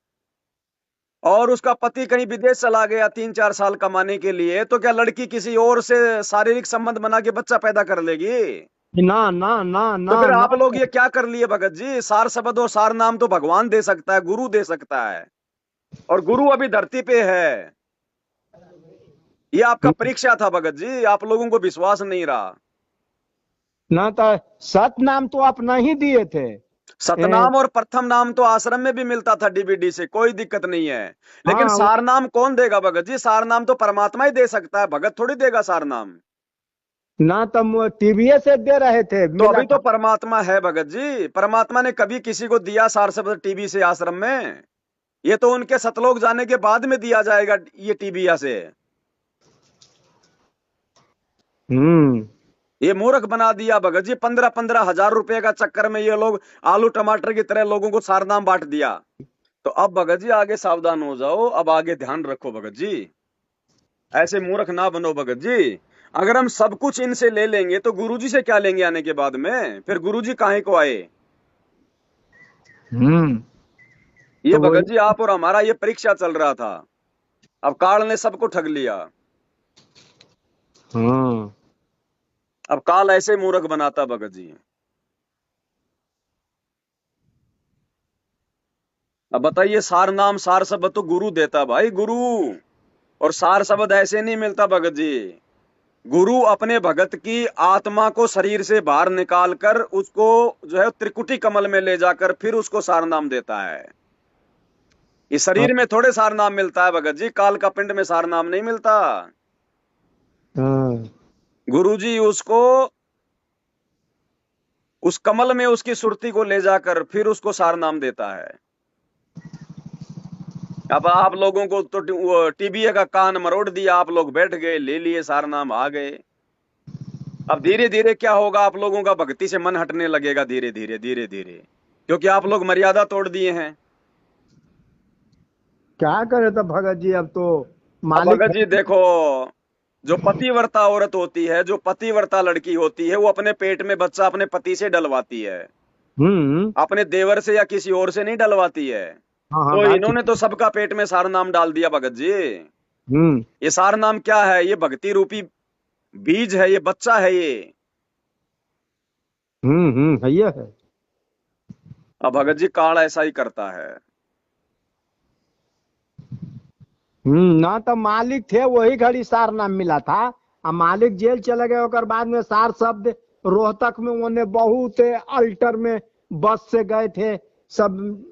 और उसका पति कहीं विदेश चला गया 3-4 साल कमाने के लिए, तो क्या लड़की किसी और से शारीरिक संबंध बना के बच्चा पैदा कर लेगी? ना ना ना तो ना फिर ना। आप लोग ये क्या कर लिए भगत जी? सार शब्द और सार नाम तो भगवान दे सकता है, गुरु दे सकता है, और गुरु अभी धरती पे है। ये आपका परीक्षा था भगत जी, आप लोगों को विश्वास नहीं रहा। ना तो सत नाम तो आप नहीं दिए थे। सतनाम और प्रथम नाम तो आश्रम में भी मिलता था डीवीडी से, कोई दिक्कत नहीं है। लेकिन हाँ, सार नाम कौन देगा भगत जी? सार नाम तो परमात्मा ही दे सकता है, भगत थोड़ी देगा सार नाम। ना तो टीवी से दे रहे थे, तो मिला अभी तो था। परमात्मा है भगत जी, परमात्मा ने कभी किसी को दिया सार शब्द टीवी से आश्रम में? ये तो उनके सतलोक जाने के बाद में दिया जाएगा ये टीबिया से। हम्म। ये मूर्ख बना दिया भगत जी, 15-15 हजार रुपए का चक्कर में ये लोग आलू टमाटर की तरह लोगों को सारनाम बांट दिया। तो अब भगत जी आगे सावधान हो जाओ, अब आगे ध्यान रखो भगत जी, ऐसे मूर्ख ना बनो भगत जी। अगर हम सब कुछ इनसे ले लेंगे तो गुरुजी से क्या लेंगे आने के बाद में? फिर गुरुजी काहे को आए? हम्म। ये तो वो। भगत जी आप और हमारा ये परीक्षा चल रहा था, अब काल ने सबको ठग लिया। हाँ। अब काल ऐसे मूर्ख बनाता भगत जी। अब बताइए, सार नाम सार शब्द तो गुरु देता भाई, गुरु। और सार शब्द ऐसे नहीं मिलता भगत जी। गुरु अपने भगत की आत्मा को शरीर से बाहर निकाल कर उसको जो है त्रिकुटी कमल में ले जाकर फिर उसको सार नाम देता है। इस शरीर में थोड़े सार नाम मिलता है भगत जी, काल का पिंड में सार नाम नहीं मिलता। हाँ। गुरुजी उसको उस कमल में उसकी सुरती को ले जाकर फिर उसको सार नाम देता है। अब आप लोगों को तो टीबीए का कान मरोड़ दिया, आप लोग बैठ गए, ले लिए सार नाम, आ गए। अब धीरे धीरे क्या होगा, आप लोगों का भक्ति से मन हटने लगेगा, धीरे धीरे धीरे धीरे, क्योंकि आप लोग मर्यादा तोड़ दिए हैं। क्या करे तो भगत जी, अब तो अब मालिक भगत है। जी देखो, जो पतिव्रता औरत होती है, जो पतिव्रता लड़की होती है, वो अपने पेट में बच्चा अपने पति से डलवाती है, हम्म। अपने देवर से या किसी और से नहीं डलवाती है। हाँ हाँ, तो बात ठीक। इन्होंने तो सबका पेट में सार नाम डाल दिया भगत जी। हम्म। ये सार नाम क्या है? ये भक्ति रूपी बीज है, ये बच्चा है ये। है, ये है। अब भगत जी काल ऐसा ही करता है। ना तो मालिक थे, वही घड़ी सार नाम मिला था। अब मालिक जेल चले गए, और बाद में सार शब्द रोहतक में उन्हें बहुत अल्टर में बस से गए थे सब,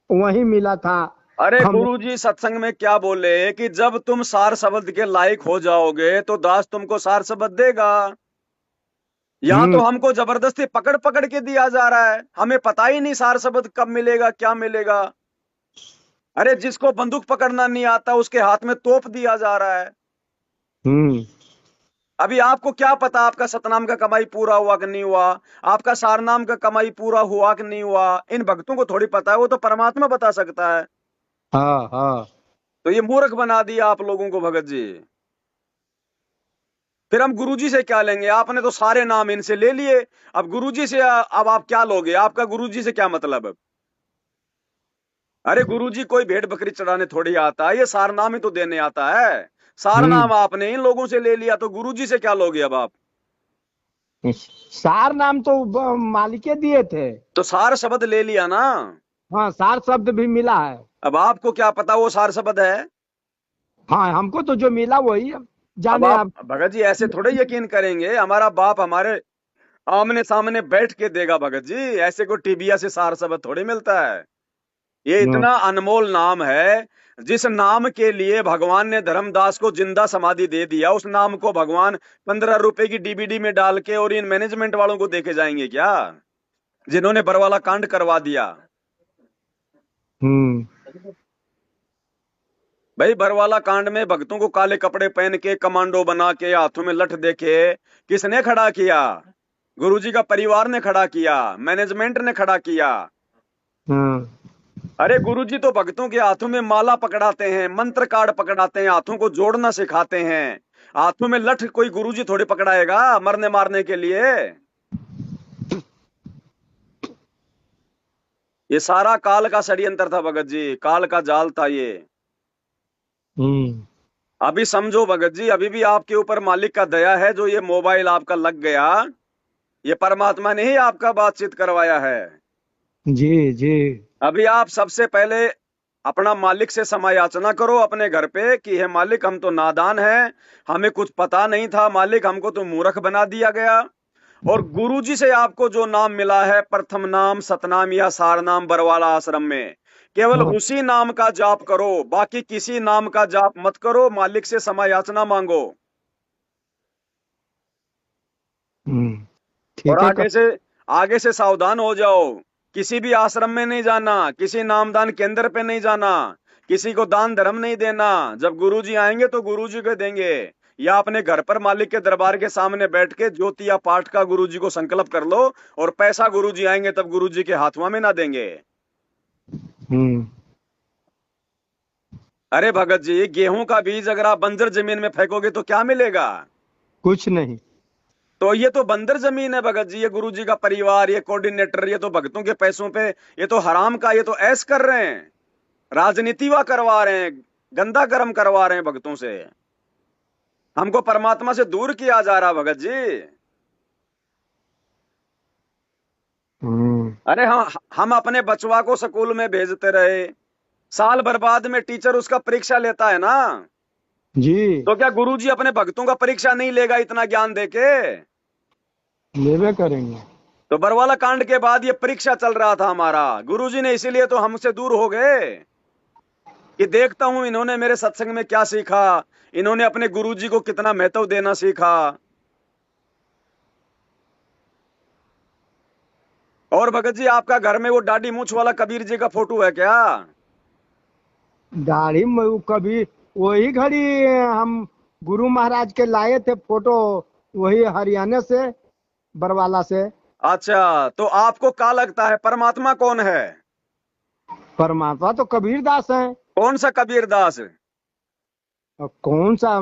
वही मिला था। अरे हम। गुरुजी सत्संग में क्या बोले कि जब तुम सार शब्द के लायक हो जाओगे तो दास तुमको सार शब्द देगा। यहाँ तो हम्म। हमको जबरदस्ती पकड़ पकड़ के दिया जा रहा है, हमें पता ही नहीं सार शब्द कब मिलेगा, क्या मिलेगा। अरे जिसको बंदूक पकड़ना नहीं आता उसके हाथ में तोप दिया जा रहा है। हम्म। अभी आपको क्या पता आपका सतनाम का कमाई पूरा हुआ कि नहीं हुआ, आपका सारनाम का कमाई पूरा हुआ कि नहीं हुआ, इन भक्तों को थोड़ी पता है, वो तो परमात्मा बता सकता है। हाँ हाँ। तो ये मूर्ख बना दिया आप लोगों को भगत जी। फिर हम गुरुजी से क्या लेंगे? आपने तो सारे नाम इनसे ले लिए, अब गुरुजी से अब आप क्या लोगे? आपका गुरुजी से क्या मतलब है? अरे गुरुजी कोई भेड़ बकरी चढ़ाने थोड़ी आता है, ये सारनाम ही तो देने आता है। हम्म। सारनाम आपने इन लोगों से ले लिया, तो गुरुजी से क्या लोगे अब आप? सार नाम तो मालिके दिए थे। तो सार शब्द ले लिया ना। हाँ, सार शब्द भी मिला है। अब आपको क्या पता वो सार शब्द है? हाँ, हमको तो जो मिला वही अब जाने आप आप। भगत जी ऐसे थोड़े यकीन करेंगे, हमारा बाप हमारे आमने सामने बैठ के देगा भगत जी, ऐसे को टीबिया से सार शब्द थोड़ी मिलता है। ये हाँ। इतना अनमोल नाम है, जिस नाम के लिए भगवान ने धर्मदास को जिंदा समाधि दे दिया, उस नाम को भगवान 15 रुपए की डीवीडी में डाल के और इन मैनेजमेंट वालों को देके जाएंगे क्या, जिन्होंने बरवाला कांड करवा दिया? हम्म। भाई बरवाला कांड में भक्तों को काले कपड़े पहन के कमांडो बना के हाथों में लठ देके किसने खड़ा किया? गुरुजी का परिवार ने खड़ा किया, मैनेजमेंट ने खड़ा किया। हाँ। अरे गुरुजी तो भक्तों के हाथों में माला पकड़ाते हैं, मंत्र कार्ड पकड़ाते हैं, हाथों को जोड़ना सिखाते हैं। हाथों में लठ कोई गुरुजी थोड़ी पकड़ाएगा मरने मारने के लिए। ये सारा काल का षड्यंत्र था भगत जी, काल का जाल था ये। हम्म। अभी समझो भगत जी, अभी भी आपके ऊपर मालिक का दया है, जो ये मोबाइल आपका लग गया, ये परमात्मा ने ही आपका बातचीत करवाया है। जी जी। अभी आप सबसे पहले अपना मालिक से समायाचना करो अपने घर पे कि हे मालिक, हम तो नादान हैं, हमें कुछ पता नहीं था मालिक, हमको तो मूर्ख बना दिया गया। और गुरुजी से आपको जो नाम मिला है, प्रथम नाम सतनाम या सारनाम बरवाला आश्रम में, केवल हाँ। उसी नाम का जाप करो, बाकी किसी नाम का जाप मत करो, मालिक से समायाचना मांगो। और ठीक है आगे से सावधान हो जाओ। किसी भी आश्रम में नहीं जाना, किसी नामदान केंद्र पे नहीं जाना, किसी को दान धर्म नहीं देना। जब गुरुजी आएंगे तो गुरुजी को देंगे, या अपने घर पर मालिक के दरबार के सामने बैठ के ज्योति या पाठ का गुरुजी को संकल्प कर लो, और पैसा गुरुजी आएंगे तब गुरुजी के हाथवा में ना देंगे। हम्म। अरे भगत जी, गेहूं का बीज अगर आप बंजर जमीन में फेंकोगे तो क्या मिलेगा? कुछ नहीं। तो ये तो बंदर जमीन है भगत जी, ये गुरुजी का परिवार, ये कोऑर्डिनेटर, ये तो भक्तों के पैसों पे, ये तो हराम का, ये तो ऐश कर रहे हैं, राजनीति वा करवा रहे हैं, गंदा कर्म करवा रहे हैं भक्तों से। हमको परमात्मा से दूर किया जा रहा भगत जी। हम्म। अरे हम अपने बचवा को स्कूल में भेजते रहे, साल बर्बाद में टीचर उसका परीक्षा लेता है ना, जी। तो क्या गुरुजी अपने भक्तों का परीक्षा नहीं लेगा इतना ज्ञान देके? लेवे करेंगे। तो बरवाला कांड के बाद ये परीक्षा चल रहा था हमारा, गुरुजी ने इसीलिए तो हमसे दूर हो गए कि देखता हूं इन्होंने मेरे सत्संग में क्या सीखा, इन्होंने अपने गुरुजी को कितना महत्व देना सीखा। और भगत जी, आपका घर में वो दाढ़ी मूछ वाला कबीर जी का फोटो है क्या? दाढ़ी में वो कभी वही घड़ी हम गुरु महाराज के लाए थे फोटो, वही हरियाणा से, बरवाला से। अच्छा, तो आपको क्या लगता है परमात्मा कौन है? परमात्मा तो कबीर दास है। कौन सा कबीर दास? और कौन सा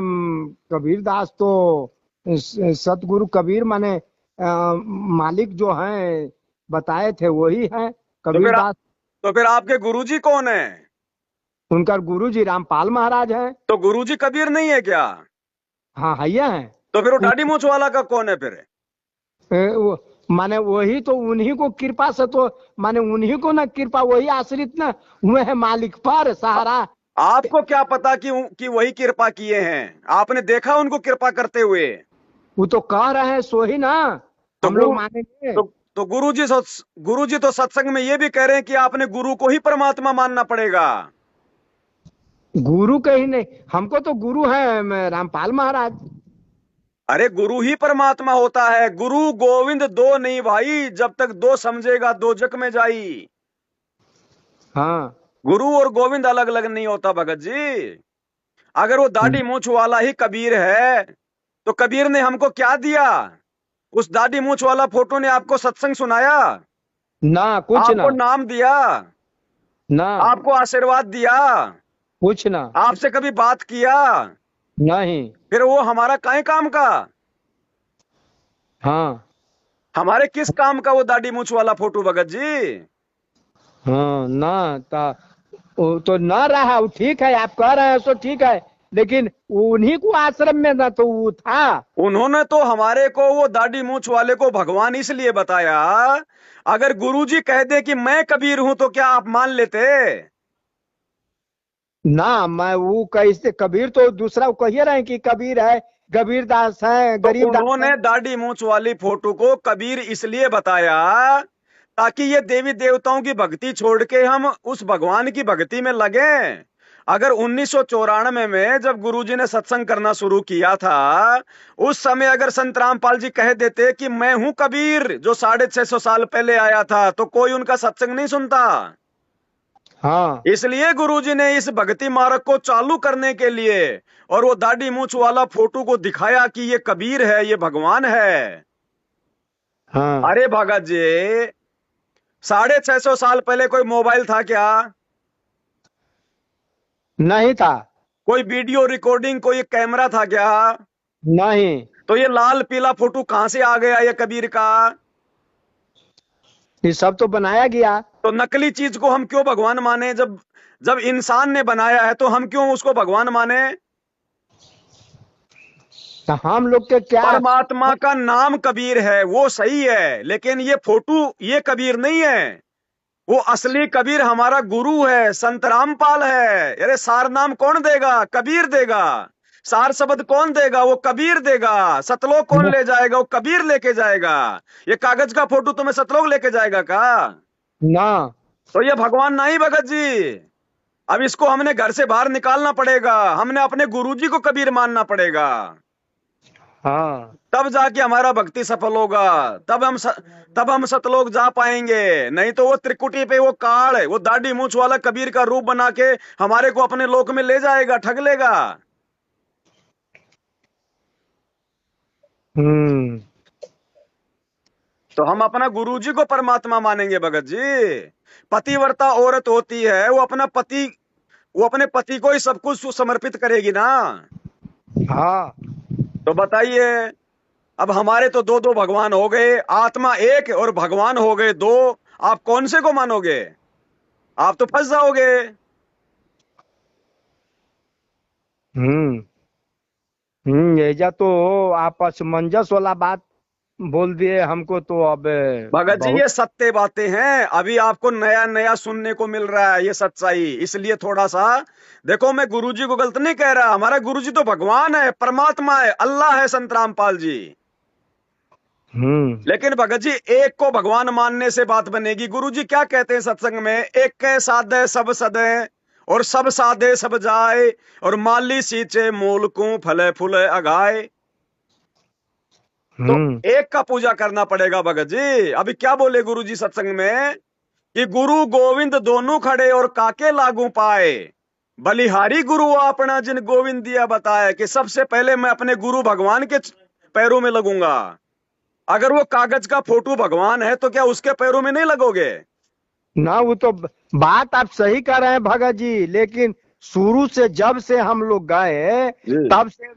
कबीर दास तो सतगुरु कबीर माने मालिक जो हैं बताए थे वही है तो कबीर फिर दास। तो फिर आपके गुरुजी कौन है? उनका गुरु जी रामपाल महाराज हैं। तो गुरुजी कबीर नहीं है क्या? हाँ, हैया हैं। तो फिर वो दाढ़ी मूछ वाला का कौन है फिर? माने वही तो उन्हीं को कृपा से तो, माने उन्हीं को ना कृपा, वही आश्रित ना हुए हैं मालिक पर सहारा। आपको क्या पता कि वही कृपा किए हैं? आपने देखा उनको कृपा करते हुए? वो तो कह रहे हैं सो ही ना, तो हम लोग गुरु मानेंगे। तो गुरुजी तो सत्संग में ये भी कह रहे हैं कि आपने गुरु को ही परमात्मा मानना पड़ेगा। गुरु के ही नहीं, हमको तो गुरु है रामपाल महाराज। अरे गुरु ही परमात्मा होता है, गुरु गोविंद दो नहीं भाई, जब तक दो समझेगा दो जग में जाई। हाँ। गुरु और गोविंद अलग अलग नहीं होता भगत जी। अगर वो दाढ़ी मूछ वाला ही कबीर है, तो कबीर ने हमको क्या दिया? उस दाढ़ी मूछ वाला फोटो ने आपको सत्संग सुनाया? ना कुछ आपको ना। नाम दिया? ना आपको आशीर्वाद दिया? कुछ ना। आपसे कभी बात किया? नहीं। फिर वो हमारा काहे काम का? हाँ हमारे किस काम का वो दाढ़ी मूछ वाला फोटो भगत जी? हाँ ना। ता वो तो ना रहा, वो ठीक है, आप कह रहे हैं सो ठीक है, लेकिन उन्हीं को आश्रम में ना तो वो था। उन्होंने तो हमारे को वो दाढ़ी मूछ वाले को भगवान इसलिए बताया। अगर गुरुजी कह दे कि मैं कबीर हूं तो क्या आप मान लेते? ना मैं वो कैसे कबीर, तो दूसरा वो कहिए रहे हैं कि कबीर है, कबीर दास है, तो गरीब दास है। उन्होंने दाढ़ी मूछ वाली फोटो को कबीर इसलिए बताया ताकि ये देवी देवताओं की भक्ति छोड़ के हम उस भगवान की भक्ति में लगे। अगर 1994 में जब गुरुजी ने सत्संग करना शुरू किया था, उस समय अगर संत रामपाल जी कह देते कि मैं हूं कबीर जो 650 साल पहले आया था, तो कोई उनका सत्संग नहीं सुनता। हाँ इसलिए गुरुजी ने इस भक्ति मार्ग को चालू करने के लिए और वो दाढ़ी मूछ वाला फोटो को दिखाया कि ये कबीर है, ये भगवान है। हाँ। अरे भगत जी, 650 साल पहले कोई मोबाइल था क्या? नहीं था। कोई वीडियो रिकॉर्डिंग, कोई कैमरा था क्या? नहीं। तो ये लाल पीला फोटो कहां से आ गया ये कबीर का? ये सब तो बनाया गया। तो नकली चीज को हम क्यों भगवान माने? जब जब इंसान ने बनाया है तो हम क्यों उसको भगवान माने? तो हम लोग के क्या। परमात्मा का नाम कबीर है, वो सही है, लेकिन ये फोटो ये कबीर नहीं है। वो असली कबीर हमारा गुरु है, संत रामपाल है। अरे सार नाम कौन देगा? कबीर देगा। सार शब्द कौन देगा? वो कबीर देगा। सतलोक कौन ले जाएगा? वो कबीर लेके जाएगा। ये कागज का फोटो तुम्हें सतलोक लेके जाएगा का? ना। तो ये भगवान नहीं भगत जी। अब इसको हमने घर से बाहर निकालना पड़ेगा, हमने अपने गुरुजी को कबीर मानना पड़ेगा। हाँ तब जाके हमारा भक्ति सफल होगा। तब हम सतलोक जा पाएंगे। नहीं तो वो त्रिकुटी पे वो काल, वो दाढ़ी मूछ वाला कबीर का रूप बना के हमारे को अपने लोक में ले जाएगा, ठग लेगा। हम्म। तो हम अपना गुरुजी को परमात्मा मानेंगे भगत जी। पतिव्रता औरत होती है, वो अपने पति को ही सब कुछ समर्पित करेगी ना। हाँ तो बताइए, अब हमारे तो दो दो भगवान हो गए, आत्मा एक और भगवान हो गए दो। आप कौन से को मानोगे? आप तो फंस जाओगे। हम्म। ऐजा तो आप असमंजस वाला बात बोल दिए हमको, तो अब भगत जी, बहुत। ये सत्य बातें हैं, अभी आपको नया नया सुनने को मिल रहा है ये सच्चाई, इसलिए थोड़ा सा देखो। मैं गुरुजी को गलत नहीं कह रहा, हमारा गुरुजी तो भगवान है, परमात्मा है, अल्लाह है, संत रामपाल जी। हम्म। लेकिन भगत जी, एक को भगवान मानने से बात बनेगी। गुरुजी क्या कहते हैं सत्संग में? एक के साधे सब सदे और सब साधे सब जाए और माली सींचे मूल को फले फूले अगाए। तो हम्म। एक का पूजा करना पड़ेगा भगत जी। अभी क्या बोले गुरुजी सत्संग में कि गुरु गोविंद दोनों खड़े और काके लागू पाए। बलिहारी गुरु अपना जिन गोविंद दिया बताए कि सबसे पहले मैं अपने गुरु भगवान के पैरों में लगूंगा। अगर वो कागज का फोटो भगवान है तो क्या उसके पैरों में नहीं लगोगे? ना वो तो बात आप सही कर रहे हैं भगत जी, लेकिन शुरू से जब से हम लोग गए जी। तब से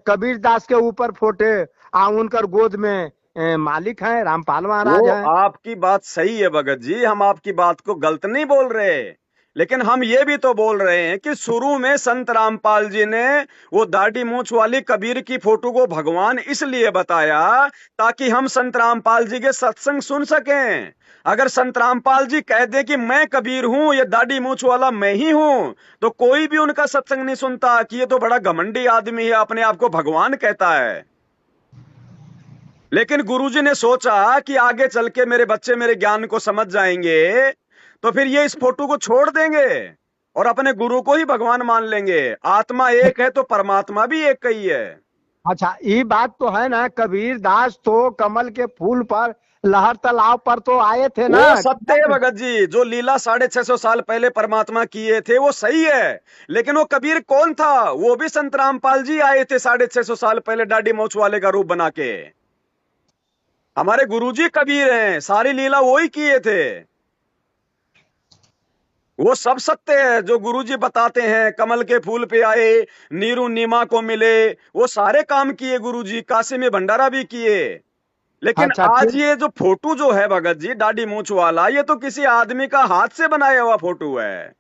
कबीर दास के ऊपर फोटे, उनकर गोद में मालिक हैं, रामपाल महाराज वो हैं। आपकी बात सही है भगत जी, हम आपकी बात को गलत नहीं बोल रहे, लेकिन हम ये भी तो बोल रहे हैं कि शुरू में संत रामपाल जी ने वो दाढ़ी मूछ वाली कबीर की फोटो को भगवान इसलिए बताया ताकि हम संत रामपाल जी के सत्संग सुन सकें। अगर संत रामपाल जी कह दे कि मैं कबीर हूं, ये दाढ़ी मूछ वाला मैं ही हूं, तो कोई भी उनका सत्संग नहीं सुनता कि ये तो बड़ा घमंडी आदमी है, अपने आप को भगवान कहता है। लेकिन गुरुजी ने सोचा कि आगे चल के मेरे बच्चे मेरे ज्ञान को समझ जाएंगे, तो फिर ये इस फोटो को छोड़ देंगे और अपने गुरु को ही भगवान मान लेंगे। आत्मा एक है तो परमात्मा भी एक ही है। अच्छा, ये बात तो है ना, कबीर दास तो कमल के फूल पर लहर तालाब पर तो आए थे ना। वो सत्य है भगत जी, जो लीला 650 साल पहले परमात्मा किए थे वो सही है। लेकिन वो कबीर कौन था? वो भी संत रामपाल जी आए थे 650 साल पहले दाढ़ी मूंछ वाले का रूप बना के। हमारे गुरुजी कबीर हैं, सारी लीला वो ही किए थे। वो सब सत्य है जो गुरुजी बताते हैं। कमल के फूल पे आए, नीरू नीमा को मिले, वो सारे काम किए गुरुजी, काशी में भंडारा भी किए। लेकिन अच्छा आज ठीक। ये जो फोटो जो है भगत जी, दाढ़ी मूंछ वाला, ये तो किसी आदमी का हाथ से बनाया हुआ फोटो है।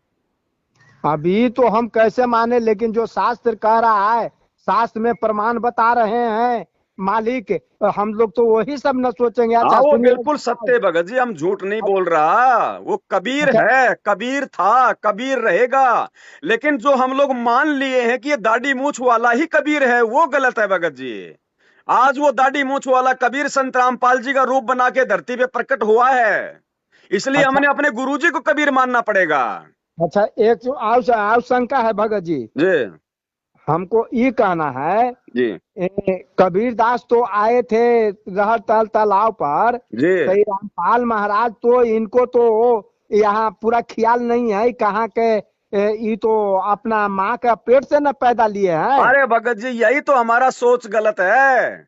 अभी तो हम कैसे माने, लेकिन जो शास्त्र कह रहा है, शास्त्र में प्रमाण बता रहे हैं मालिक, हम लोग तो वही सब न सोचेंगे। हाँ, अच्छा वो सुनिए। बिल्कुल सत्य है भगत जी, हम झूठ नहीं बोल रहा। वो कबीर अच्छा है, कबीर था, कबीर रहेगा। लेकिन जो हम लोग मान लिए हैं कि ये दाढ़ी मूंछ वाला ही कबीर है, वो गलत है भगत जी। आज वो दाढ़ी मूंछ वाला कबीर संत रामपाल जी का रूप बना के धरती पे प्रकट हुआ है। इसलिए अच्छा हमने अपने गुरुजी को कबीर मानना पड़ेगा। अच्छा, एक जो आव शंका है भगत जी। जी। हमको ये कहना है, जी। कबीर दास तो आए थे रहर तालाब पर, जी। तो ये रामपाल महाराज तो इनको तो यहाँ पूरा ख्याल नहीं है कहाँ के। ये तो अपना माँ का पेट से न पैदा लिए हैं। अरे भगत जी, यही तो हमारा सोच गलत है।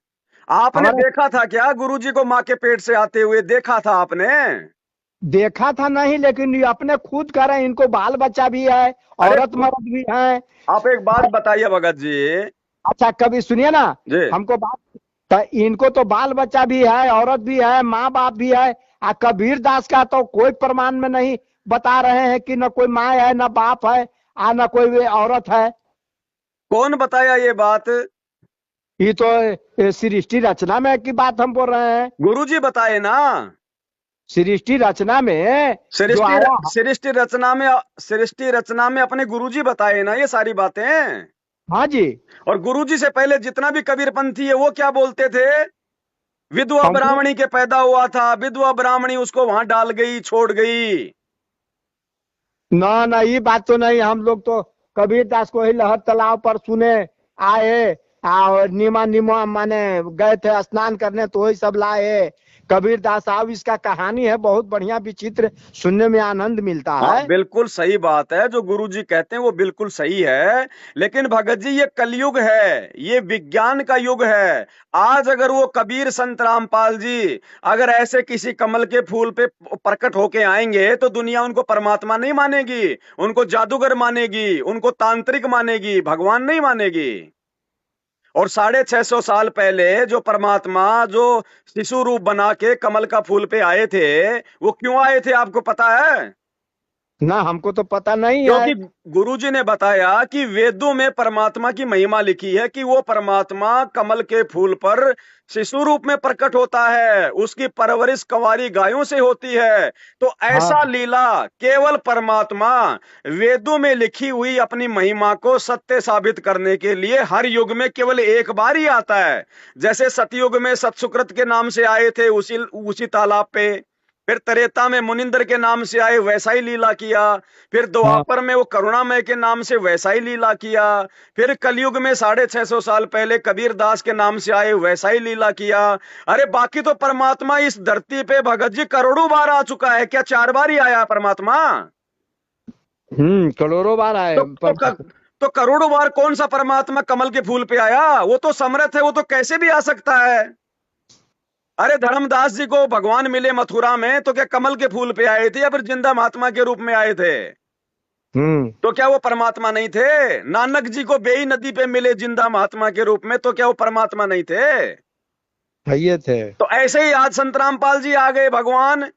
आपने हमारा देखा था क्या गुरुजी को माँ के पेट से आते हुए? देखा था आपने? देखा था नहीं, लेकिन ये अपने खुद कह रहे हैं इनको बाल बच्चा भी है, अरे औरत मर्द भी है। आप एक बात बताइए भगत जी। अच्छा कभी सुनिए ना, जी। हमको बात, तो इनको तो बाल बच्चा भी है, औरत भी है, माँ बाप भी है। कबीर दास का तो कोई प्रमाण में नहीं बता रहे हैं कि न कोई माँ है न बाप है, न कोई औरत है। कौन बताया ये बात? ये तो सृष्टि रचना में की बात हम बोल रहे हैं। गुरुजी बताए ना। सृष्टि रचना में जो सृष्टि आया। सृष्टि रचना में, सृष्टि रचना में अपने गुरुजी बताए ना ये सारी बातें। हाँ जी। और गुरुजी से पहले जितना भी कबीरपंथी है वो क्या बोलते थे? विधवा कौन सी? ब्राह्मणी के पैदा हुआ था, विधवा ब्राह्मणी उसको वहां डाल गई, छोड़ गई। ना ना, ये बात तो नहीं। हम लोग तो कबीर दास को ही लहर तालाब पर सुने, आए, और नीमा नीमा माने गए थे स्नान करने, तो वही सब लाए। कबीर दास साहब, इसका कहानी है बहुत बढ़िया विचित्र, सुनने में आनंद मिलता हाँ, है। बिल्कुल सही बात है, जो गुरुजी कहते हैं वो बिल्कुल सही है। लेकिन भगत जी, ये कलयुग है, ये विज्ञान का युग है। आज अगर वो कबीर संत रामपाल जी अगर ऐसे किसी कमल के फूल पे प्रकट होके आएंगे तो दुनिया उनको परमात्मा नहीं मानेगी, उनको जादूगर मानेगी, उनको तांत्रिक मानेगी, भगवान नहीं मानेगी। और 650 साल पहले जो परमात्मा जो शिशु रूप बना के कमल का फूल पे आए थे, वो क्यों आए थे आपको पता है? ना हमको तो पता नहीं है। क्योंकि गुरुजी ने बताया कि वेदों में परमात्मा की महिमा लिखी है कि वो परमात्मा कमल के फूल पर शिशु रूप में प्रकट होता है, उसकी परवरिश कंवारी गायों से होती है। तो हाँ ऐसा लीला केवल परमात्मा वेदों में लिखी हुई अपनी महिमा को सत्य साबित करने के लिए हर युग में केवल एक बार ही आता है। जैसे सतयुग में सतसुकृत के नाम से आए थे उसी उसी तालाब पे, फिर त्रेता में मुनिंदर के नाम से आए, वैसा ही लीला किया। फिर हाँ। द्वापर में वो करुणामय के नाम से वैसा ही लीला किया। फिर कलयुग में 650 साल पहले कबीर दास के नाम से आए, वैसा ही लीला किया। अरे बाकी तो परमात्मा इस धरती पे भगत जी करोड़ों बार आ चुका है, क्या 4 बार ही आया परमात्मा? करोड़ों बार आए तो तो, परमात्मा। तो करोड़ों बार कौन सा परमात्मा कमल के फूल पे आया? वो तो समर्थ है, वो तो कैसे भी आ सकता है। अरे धर्मदास जी को भगवान मिले मथुरा में तो क्या कमल के फूल पे आए थे या फिर जिंदा महात्मा के रूप में आए थे? हम्म। तो क्या वो परमात्मा नहीं थे? नानक जी को बेई नदी पे मिले जिंदा महात्मा के रूप में, तो क्या वो परमात्मा नहीं थे? ये थे। तो ऐसे ही आज संत रामपाल जी आ गए भगवान।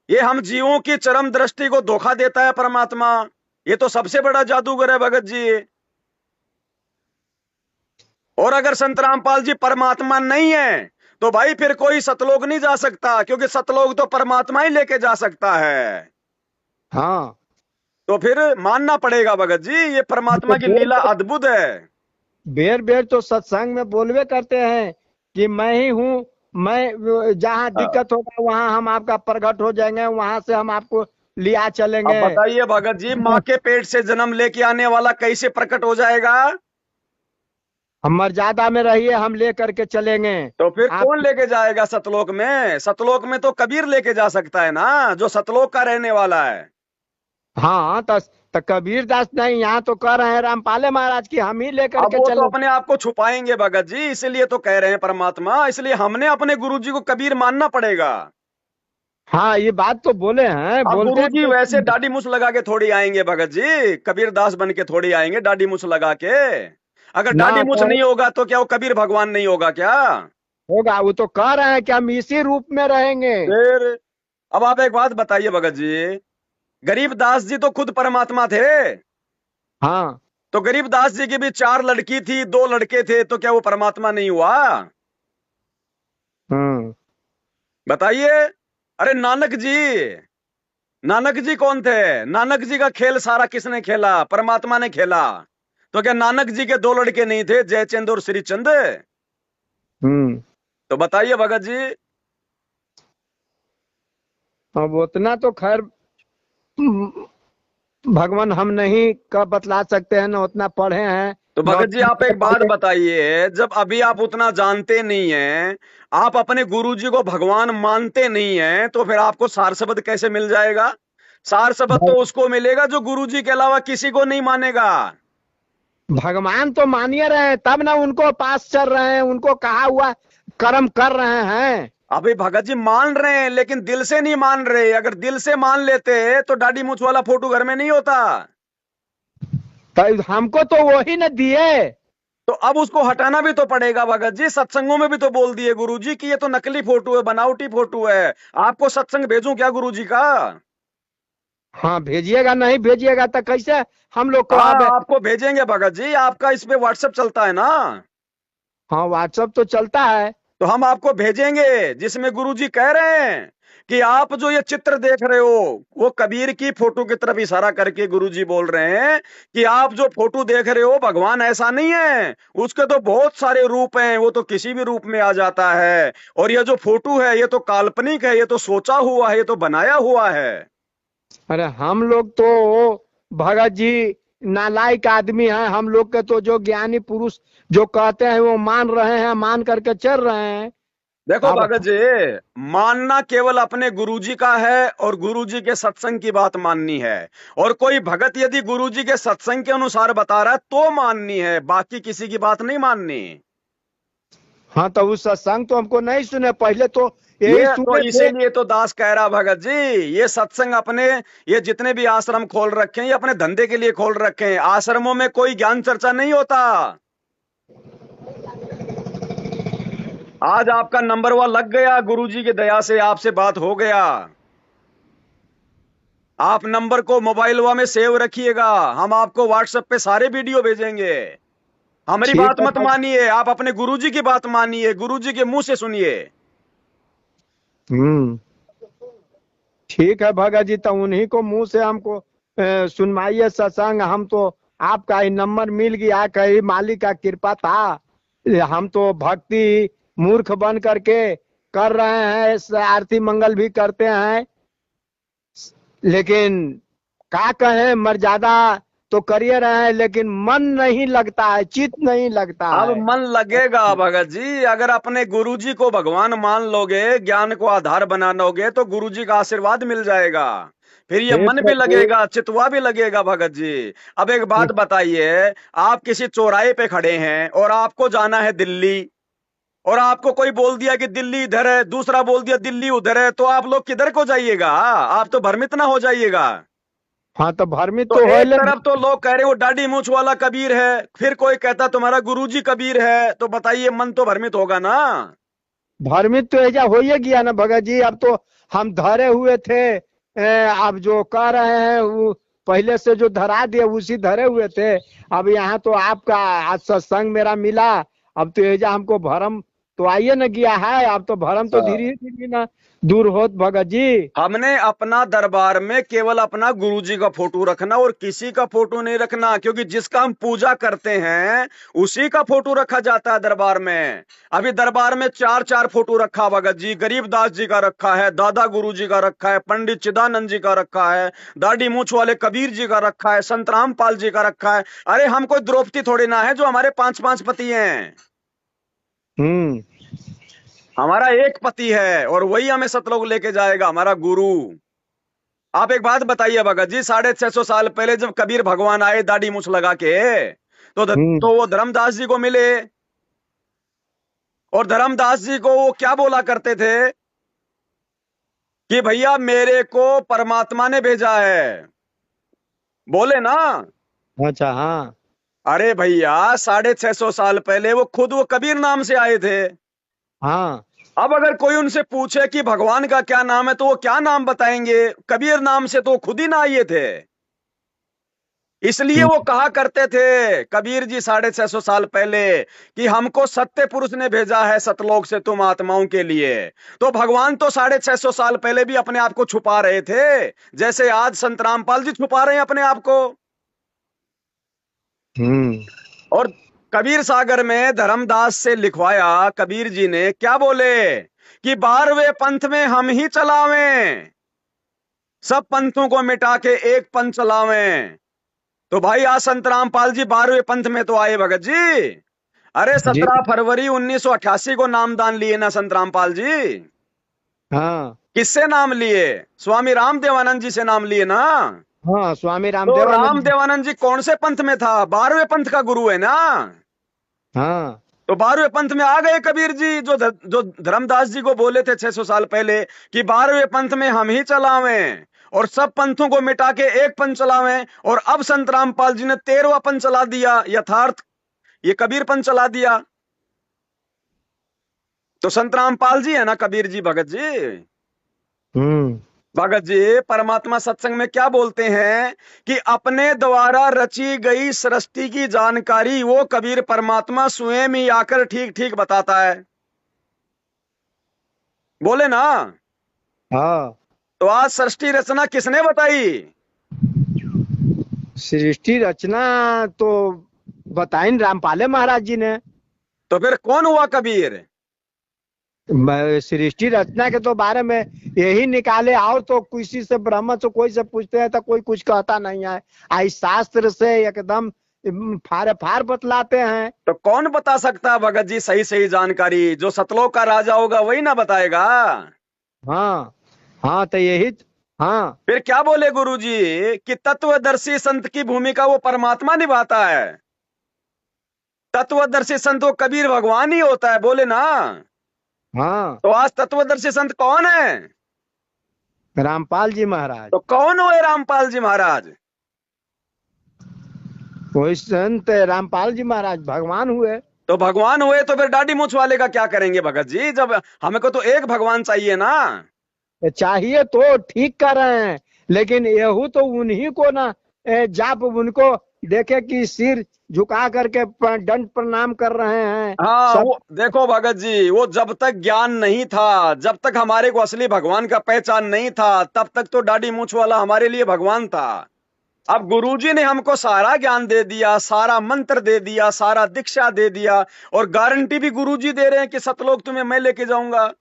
ये हम जीवों की चरम दृष्टि को धोखा देता है परमात्मा। ये तो सबसे बड़ा जादूगर है भगत जी। और अगर संत रामपाल जी परमात्मा नहीं है तो भाई फिर कोई सतलोक नहीं जा सकता, क्योंकि सतलोक तो परमात्मा ही लेके जा सकता है। हाँ। तो फिर मानना पड़ेगा भगत जी, ये तो परमात्मा की बेर लीला अद्भुत है। बेर बेर तो सत्संग में बोलवे करते हैं कि मैं ही हूँ, मैं जहाँ दिक्कत होगा वहाँ हम आपका प्रकट हो जाएंगे, वहां से हम आपको लिया अब चलेंगे। बताइए भगत जी, माँ के पेट से जन्म लेके आने वाला कैसे प्रकट हो जाएगा? हम मर्यादा में रहिए, हम ले करके चलेंगे। तो फिर आप कौन लेके जाएगा सतलोक में? सतलोक में तो कबीर लेके जा सकता है ना, जो सतलोक का रहने वाला है। हाँ तो कबीर दास नहीं, यहाँ तो कह रहे हैं रामपाले महाराज की हम ही ले अब करके वो तो चले। अपने आप को छुपाएंगे भगत जी, इसलिए तो कह रहे हैं परमात्मा, इसलिए हमने अपने गुरु जी को कबीर मानना पड़ेगा। हाँ ये बात तो बोले हैं, अब बोलते गुरु हैं जी तो। वैसे दाढ़ी मूछ लगा के थोड़ी आएंगे भगत जी, कबीर दास बन के थोड़ी आएंगे दाढ़ी मूछ लगा के। अगर ना दाढ़ी मूछ तो नहीं होगा तो क्या वो कबीर भगवान नहीं होगा क्या? होगा, वो तो कह रहे हैं कि हम इसी रूप में रहेंगे। फिर अब आप एक बात बताइए भगत जी, गरीबदास जी तो खुद परमात्मा थे। हाँ। तो गरीबदास जी की भी 4 लड़की थी, 2 लड़के थे, तो क्या वो परमात्मा नहीं हुआ? हम्म। बताइए। अरे नानक जी कौन थे? नानक जी का खेल सारा किसने खेला? परमात्मा ने खेला। तो क्या नानक जी के 2 लड़के नहीं थे, जयचंद और श्रीचंद? हम्म। तो बताइए भगत जी। अब उतना तो खैर भगवान हम नहीं का बतला सकते हैं, ना उतना पढ़े हैं। तो भगत जी आप एक बात बताइए, जब अभी आप उतना जानते नहीं हैं, आप अपने गुरु जी को भगवान मानते नहीं हैं, तो फिर आपको सार शब्द कैसे मिल जाएगा? सार शब्द तो उसको मिलेगा जो गुरु जी के अलावा किसी को नहीं मानेगा। भगवान तो मानिए रहे हैं, तब ना उनको पास चल रहे हैं, उनको कहा हुआ कर्म कर रहे हैं। अभी भगत जी मान रहे हैं लेकिन दिल से नहीं मान रहे। अगर दिल से मान लेते तो दाढ़ी मूछ वाला फोटो घर में नहीं होता। तो हमको तो वही न दिए। तो अब उसको हटाना भी तो पड़ेगा भगत जी। सत्संगों में भी तो बोल दिए गुरु जी कि ये तो नकली फोटो है, बनावटी फोटो है। आपको सत्संग भेजूं क्या गुरु जी का? हाँ भेजिएगा, नहीं भेजिएगा तो कैसे हम लोग को हाँ अब। आपको भेजेंगे भगत जी, आपका इस पे व्हाट्सएप चलता है ना? हाँ व्हाट्सएप तो चलता है। तो हम आपको भेजेंगे जिसमें गुरुजी कह रहे हैं कि आप जो ये चित्र देख रहे हो, वो कबीर की फोटो की तरफ इशारा करके गुरुजी बोल रहे हैं कि आप जो फोटो देख रहे हो भगवान ऐसा नहीं है, उसके तो बहुत सारे रूप हैं, वो तो किसी भी रूप में आ जाता है। और ये जो फोटो है ये तो काल्पनिक है, ये तो सोचा हुआ है, ये तो बनाया हुआ है। अरे हम लोग तो भगत जी नालायक आदमी हैं, हम लोग के तो जो ज्ञानी पुरुष जो कहते हैं वो मान रहे हैं, मान करके चल रहे हैं। देखो अब भगत जी, मानना केवल अपने गुरुजी का है और गुरुजी के सत्संग की बात माननी है। और कोई भगत यदि गुरुजी के सत्संग के अनुसार बता रहा है तो माननी है, बाकी किसी की बात नहीं माननी। हाँ तो उस सत्संग तो हमको नहीं सुने, पहले तो यही ये तो सुने थे। इसीलिए तो दास कह रहा भगत जी, ये सत्संग अपने, ये जितने भी आश्रम खोल रखे हैं ये अपने धंधे के लिए खोल रखे हैं। आश्रमों में कोई ज्ञान चर्चा नहीं होता। आज आपका नंबर वह लग गया, गुरुजी की दया से आपसे बात हो गया। आप नंबर को मोबाइल में सेव रखिएगा, हम आपको व्हाट्सएप पे सारे वीडियो भेजेंगे। हमारी ठीक बात है मत मानिए, आप अपने गुरुजी की बात मानिए, गुरुजी के मुंह से सुनिए। हम्म। ठीक है भगत जी, तो उन्हीं को मुंह से हमको सुनवाइए सत्संग। हम तो आपका ही नंबर मिल गया, कहीं मालिक का कृपा था। हम तो भक्ति मूर्ख बन करके कर रहे हैं, आरती मंगल भी करते हैं, लेकिन क्या कहें, मर्यादा तो करिए रहे हैं, लेकिन मन नहीं लगता है, चित नहीं लगता अब है। मन लगेगा भगत जी, अगर अपने गुरुजी को भगवान मान लोगे, ज्ञान को आधार बना लोगे, तो गुरुजी का आशीर्वाद मिल जाएगा। फिर ये हे मन भी प्रभु। लगेगा, चितवा भी लगेगा भगत जी। अब एक बात बताइए, आप किसी चौराहे पे खड़े हैं और आपको जाना है दिल्ली, और आपको कोई बोल दिया कि दिल्ली इधर है, दूसरा बोल दिया दिल्ली उधर है, तो आप लोग किधर को जाइएगा? आप तो भ्रमित ना हो जाइएगा। हाँ तो भ्रमित तो तो हो एक ले। तरफ तो लोग कह रहे वो दाढ़ी मूछ वाला कबीर है, फिर कोई कहता तुम्हारा गुरुजी कबीर है, तो बताइए मन तो भ्रमित होगा ना। भ्रमित तो ऐसा हो ही गया ना भगत जी। अब तो हम धरे हुए थे, अब जो कह रहे हैं वो पहले से जो धरा दिए उसी धरे हुए थे। अब यहाँ तो आपका आज सत्संग मेरा मिला, अब तो ऐसा हमको भरम तो आइए न गया है। अब तो भरम तो हाँ। धीरे धीरे ना दूर होत भगत जी। हमने अपना दरबार में केवल अपना गुरुजी का फोटो रखना और किसी का फोटो नहीं रखना, क्योंकि जिसका हम पूजा करते हैं उसी का फोटो रखा जाता है दरबार में। अभी दरबार में चार चार फोटो रखा भगत जी, गरीबदास जी का रखा है, दादा गुरु जी का रखा है, पंडित चिदानंद जी का रखा है, दाढ़ी मूछ वाले कबीर जी का रखा है, संत रामपाल जी का रखा है। अरे हम कोई द्रौपदी थोड़ी ना है जो हमारे पांच पांच पति हैं। हम्म। हमारा एक पति है और वही हमें सतलोक लेके जाएगा, हमारा गुरु। आप एक बात बताइए भगत जी, 650 साल पहले जब कबीर भगवान आए दाढ़ी मूछ लगा के, हम्म। तो वो धर्मदास जी को मिले, और धर्मदास जी को वो क्या बोला करते थे कि भैया मेरे को परमात्मा ने भेजा है, बोले ना। अच्छा हाँ। अरे भैया 650 साल पहले वो खुद वो कबीर नाम से आए थे। हाँ। अब अगर कोई उनसे पूछे कि भगवान का क्या नाम है तो वो क्या नाम बताएंगे? कबीर नाम से तो वो खुद ही ना आए थे। इसलिए हम्म। वो कहा करते थे कबीर जी 650 साल पहले कि हमको सत्य पुरुष ने भेजा है सतलोक से तुम आत्माओं के लिए। तो भगवान तो 650 साल पहले भी अपने आप को छुपा रहे थे, जैसे आज संत रामपाल जी छुपा रहे हैं अपने आप को। हम्म। और कबीर सागर में धर्मदास से लिखवाया, कबीर जी ने क्या बोले कि 12वें पंथ में हम ही चलावें, सब पंथों को मिटा के एक पंथ चलावें। तो भाई आज संत रामपाल जी 12वें पंथ में तो आए भगत जी। अरे जी 17 फरवरी 1988 को नामदान लिए ना संत रामपाल जी। हाँ। किससे नाम लिए? स्वामी राम देवानंद जी से नाम लिए ना। हाँ स्वामी तो रामदेवानंद राम जी। देवानंद जी कौन से पंथ में था? 12वें पंथ का गुरु है ना। हाँ। तो 12वें पंथ में आ गए कबीर जी, जो धर्मदास जी को बोले थे 600 साल पहले कि 12वें पंथ में हम ही चलावें और सब पंथों को मिटा के एक पंथ चलावें। और अब संत रामपाल जी ने 13वां पंथ चला दिया, यथार्थ ये कबीर पंथ चला दिया। तो संत रामपाल जी है ना कबीर जी भगत जी। हम्म। भगत जी परमात्मा सत्संग में क्या बोलते हैं कि अपने द्वारा रची गई सृष्टि की जानकारी वो कबीर परमात्मा स्वयं ही आकर ठीक ठीक बताता है, बोले ना। हाँ। तो आज सृष्टि रचना किसने बताई? सृष्टि रचना तो बताई रामपाले महाराज जी ने। तो फिर कौन हुआ कबीर? सृष्टि रचना के तो बारे में यही निकाले, और तो किसी से ब्राह्मण से कोई से पूछते हैं तो कोई कुछ कहता नहीं है। आई शास्त्र से एकदम फाड़ फाड़ बतलाते हैं। तो कौन बता सकता है भगत जी सही सही जानकारी? जो सतलोक का राजा होगा वही ना बताएगा। हाँ। हाँ तो यही। हाँ। फिर क्या बोले गुरुजी कि तत्वदर्शी संत की भूमिका वो परमात्मा निभाता है। तत्वदर्शी संत वो कबीर भगवान ही होता है, बोले ना। हाँ तो आज तत्वदर्शी संत कौन है? रामपाल जी महाराज। तो कौन हुए रामपाल जी महाराज? वही संत रामपाल जी महाराज भगवान हुए। तो भगवान हुए तो फिर दाढ़ी मूछ वाले का क्या करेंगे भगत जी? जब हमें को तो एक भगवान चाहिए ना। चाहिए तो ठीक कर रहे हैं, लेकिन यहू तो उन्हीं को ना जाप उनको देखे कि सिर झुका करके दंड प्रणाम कर रहे हैं हाँ सब। वो देखो भगत जी, वो जब तक ज्ञान नहीं था, जब तक हमारे को असली भगवान का पहचान नहीं था, तब तक तो दाढ़ी मूछ वाला हमारे लिए भगवान था। अब गुरुजी ने हमको सारा ज्ञान दे दिया, सारा मंत्र दे दिया, सारा दीक्षा दे दिया, और गारंटी भी गुरुजी दे रहे हैं कि सतलोक तुम्हें मैं लेके जाऊंगा।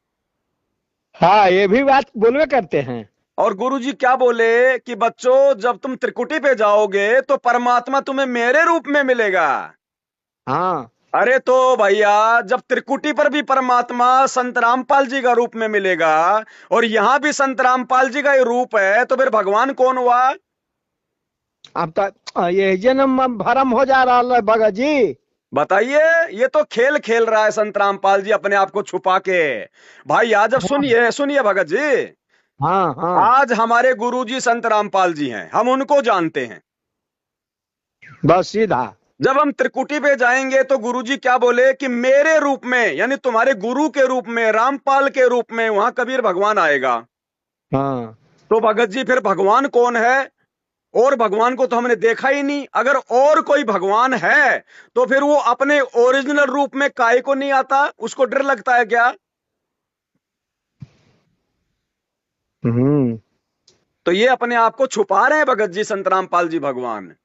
हाँ ये भी बात बोलवे करते हैं। और गुरुजी क्या बोले कि बच्चों जब तुम त्रिकुटी पे जाओगे तो परमात्मा तुम्हें मेरे रूप में मिलेगा। हाँ। अरे तो भैया जब त्रिकुटी पर भी परमात्मा संत रामपाल जी का रूप में मिलेगा और यहां भी संत रामपाल जी का ही रूप है, तो फिर भगवान कौन हुआ? अब तक ये जन्म भरम हो जा रहा है भगत जी। बताइए। ये तो खेल खेल रहा है संत रामपाल जी अपने आप को छुपा के। भाई आज जब सुनिए सुनिए भगत जी, हाँ। हाँ आज हमारे गुरुजी संत रामपाल जी हैं, हम उनको जानते हैं। बस सीधा। जब हम त्रिकुटी पे जाएंगे तो गुरुजी क्या बोले कि मेरे रूप में, यानी तुम्हारे गुरु के रूप में, रामपाल के रूप में वहां कबीर भगवान आएगा। हाँ। तो भगत जी फिर भगवान कौन है? और भगवान को तो हमने देखा ही नहीं। अगर और कोई भगवान है तो फिर वो अपने ओरिजिनल रूप में काहे को नहीं आता? उसको डर लगता है क्या? हम्म। तो ये अपने आप को छुपा रहे हैं भगत जी, संत रामपाल जी भगवान।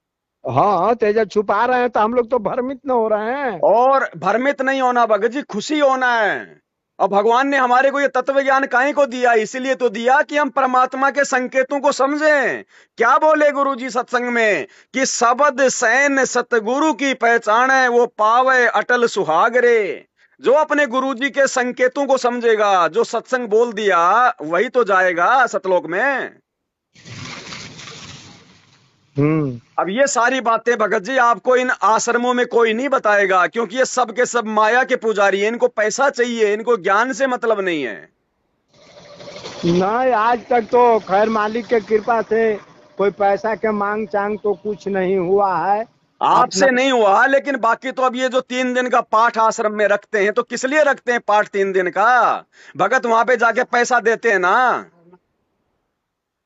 हाँ, तेजा छुपा रहे हैं तो हम लोग तो भ्रमित न हो रहे हैं। और भ्रमित नहीं होना भगत जी, खुशी होना है। और भगवान ने हमारे को ये तत्व ज्ञान काहे को दिया? इसीलिए तो दिया कि हम परमात्मा के संकेतों को समझें। क्या बोले गुरु जी सत्संग में कि शब्द सैन सतगुरु की पहचान है, वो पावे अटल सुहागरे। जो अपने गुरु जी के संकेतों को समझेगा, जो सत्संग बोल दिया, वही तो जाएगा सतलोक में। हम्म। अब ये सारी बातें भगत जी आपको इन आश्रमों में कोई नहीं बताएगा, क्योंकि ये सब के सब माया के पुजारी हैं। इनको पैसा चाहिए, इनको ज्ञान से मतलब नहीं है। नहीं, आज तक तो खैर मालिक के कृपा से कोई पैसा के मांग चांग तो कुछ नहीं हुआ है। अपना आपसे नहीं हुआ, लेकिन बाकी तो अब ये जो 3 दिन का पाठ आश्रम में रखते हैं, तो किस लिए रखते हैं पाठ 3 दिन का? भगत वहां पे जाके पैसा देते हैं ना।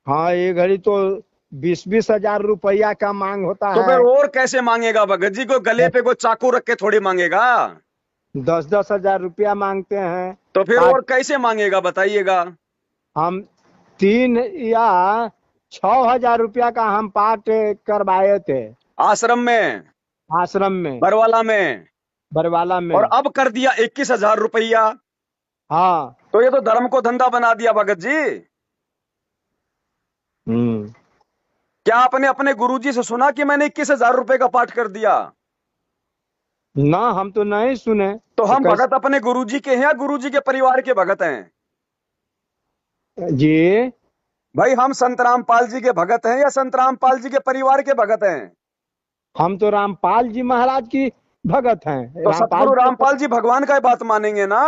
हाँ, ये घड़ी तो 20-20 हजार रुपया का मांग होता तो फिर है। और कैसे मांगेगा भगत जी? को गले पे कोई चाकू रख के थोड़ी मांगेगा। 10-10 हजार रुपया मांगते हैं। तो फिर पाठ और कैसे मांगेगा बताइएगा? हम 3 या 6 हजार रुपया का हम पाठ करवाए थे आश्रम में, आश्रम में, बरवाला में। बरवाला और में। अब कर दिया 21,000 रुपया। हाँ। तो ये तो धर्म को धंधा बना दिया भगत जी। हम्म। क्या आपने अपने गुरुजी से सुना कि मैंने 21,000 रुपए का पाठ कर दिया? ना, हम तो नहीं सुने। तो तो हम कैसे? भगत अपने गुरुजी के हैं या गुरुजी के परिवार के भगत हैं? जी, भाई हम संत रामपाल जी के भगत हैं या संत रामपाल जी के परिवार के भगत हैं? हम तो रामपाल जी महाराज की भगत हैं। तो रामपाल सतगुरु जी तो रामपाल जी भगवान का बात मानेंगे ना।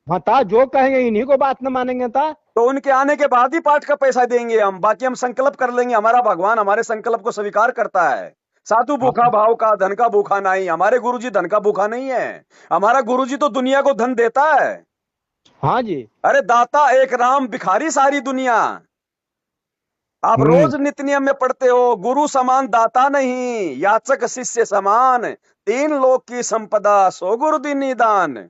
हाँ था, जो कहेंगे इन्हीं को बात न मानेंगे था। तो उनके आने के बाद ही पाठ का पैसा देंगे हम, बाकी हम संकल्प कर लेंगे। हमारा भगवान हमारे संकल्प को स्वीकार करता है। साधु भूखा भाव का, धन का भूखा नहीं। हमारे गुरुजी धन का भूखा नहीं है। हमारा गुरुजी तो दुनिया को धन देता है। हाँ जी। अरे दाता एक राम, भिखारी सारी दुनिया। आप हम्म। रोज नित्य नियम में पढ़ते हो, गुरु समान दाता नहीं, याचक शिष्य समान। 3 लोक की संपदा, सो गुरु दीनी दान।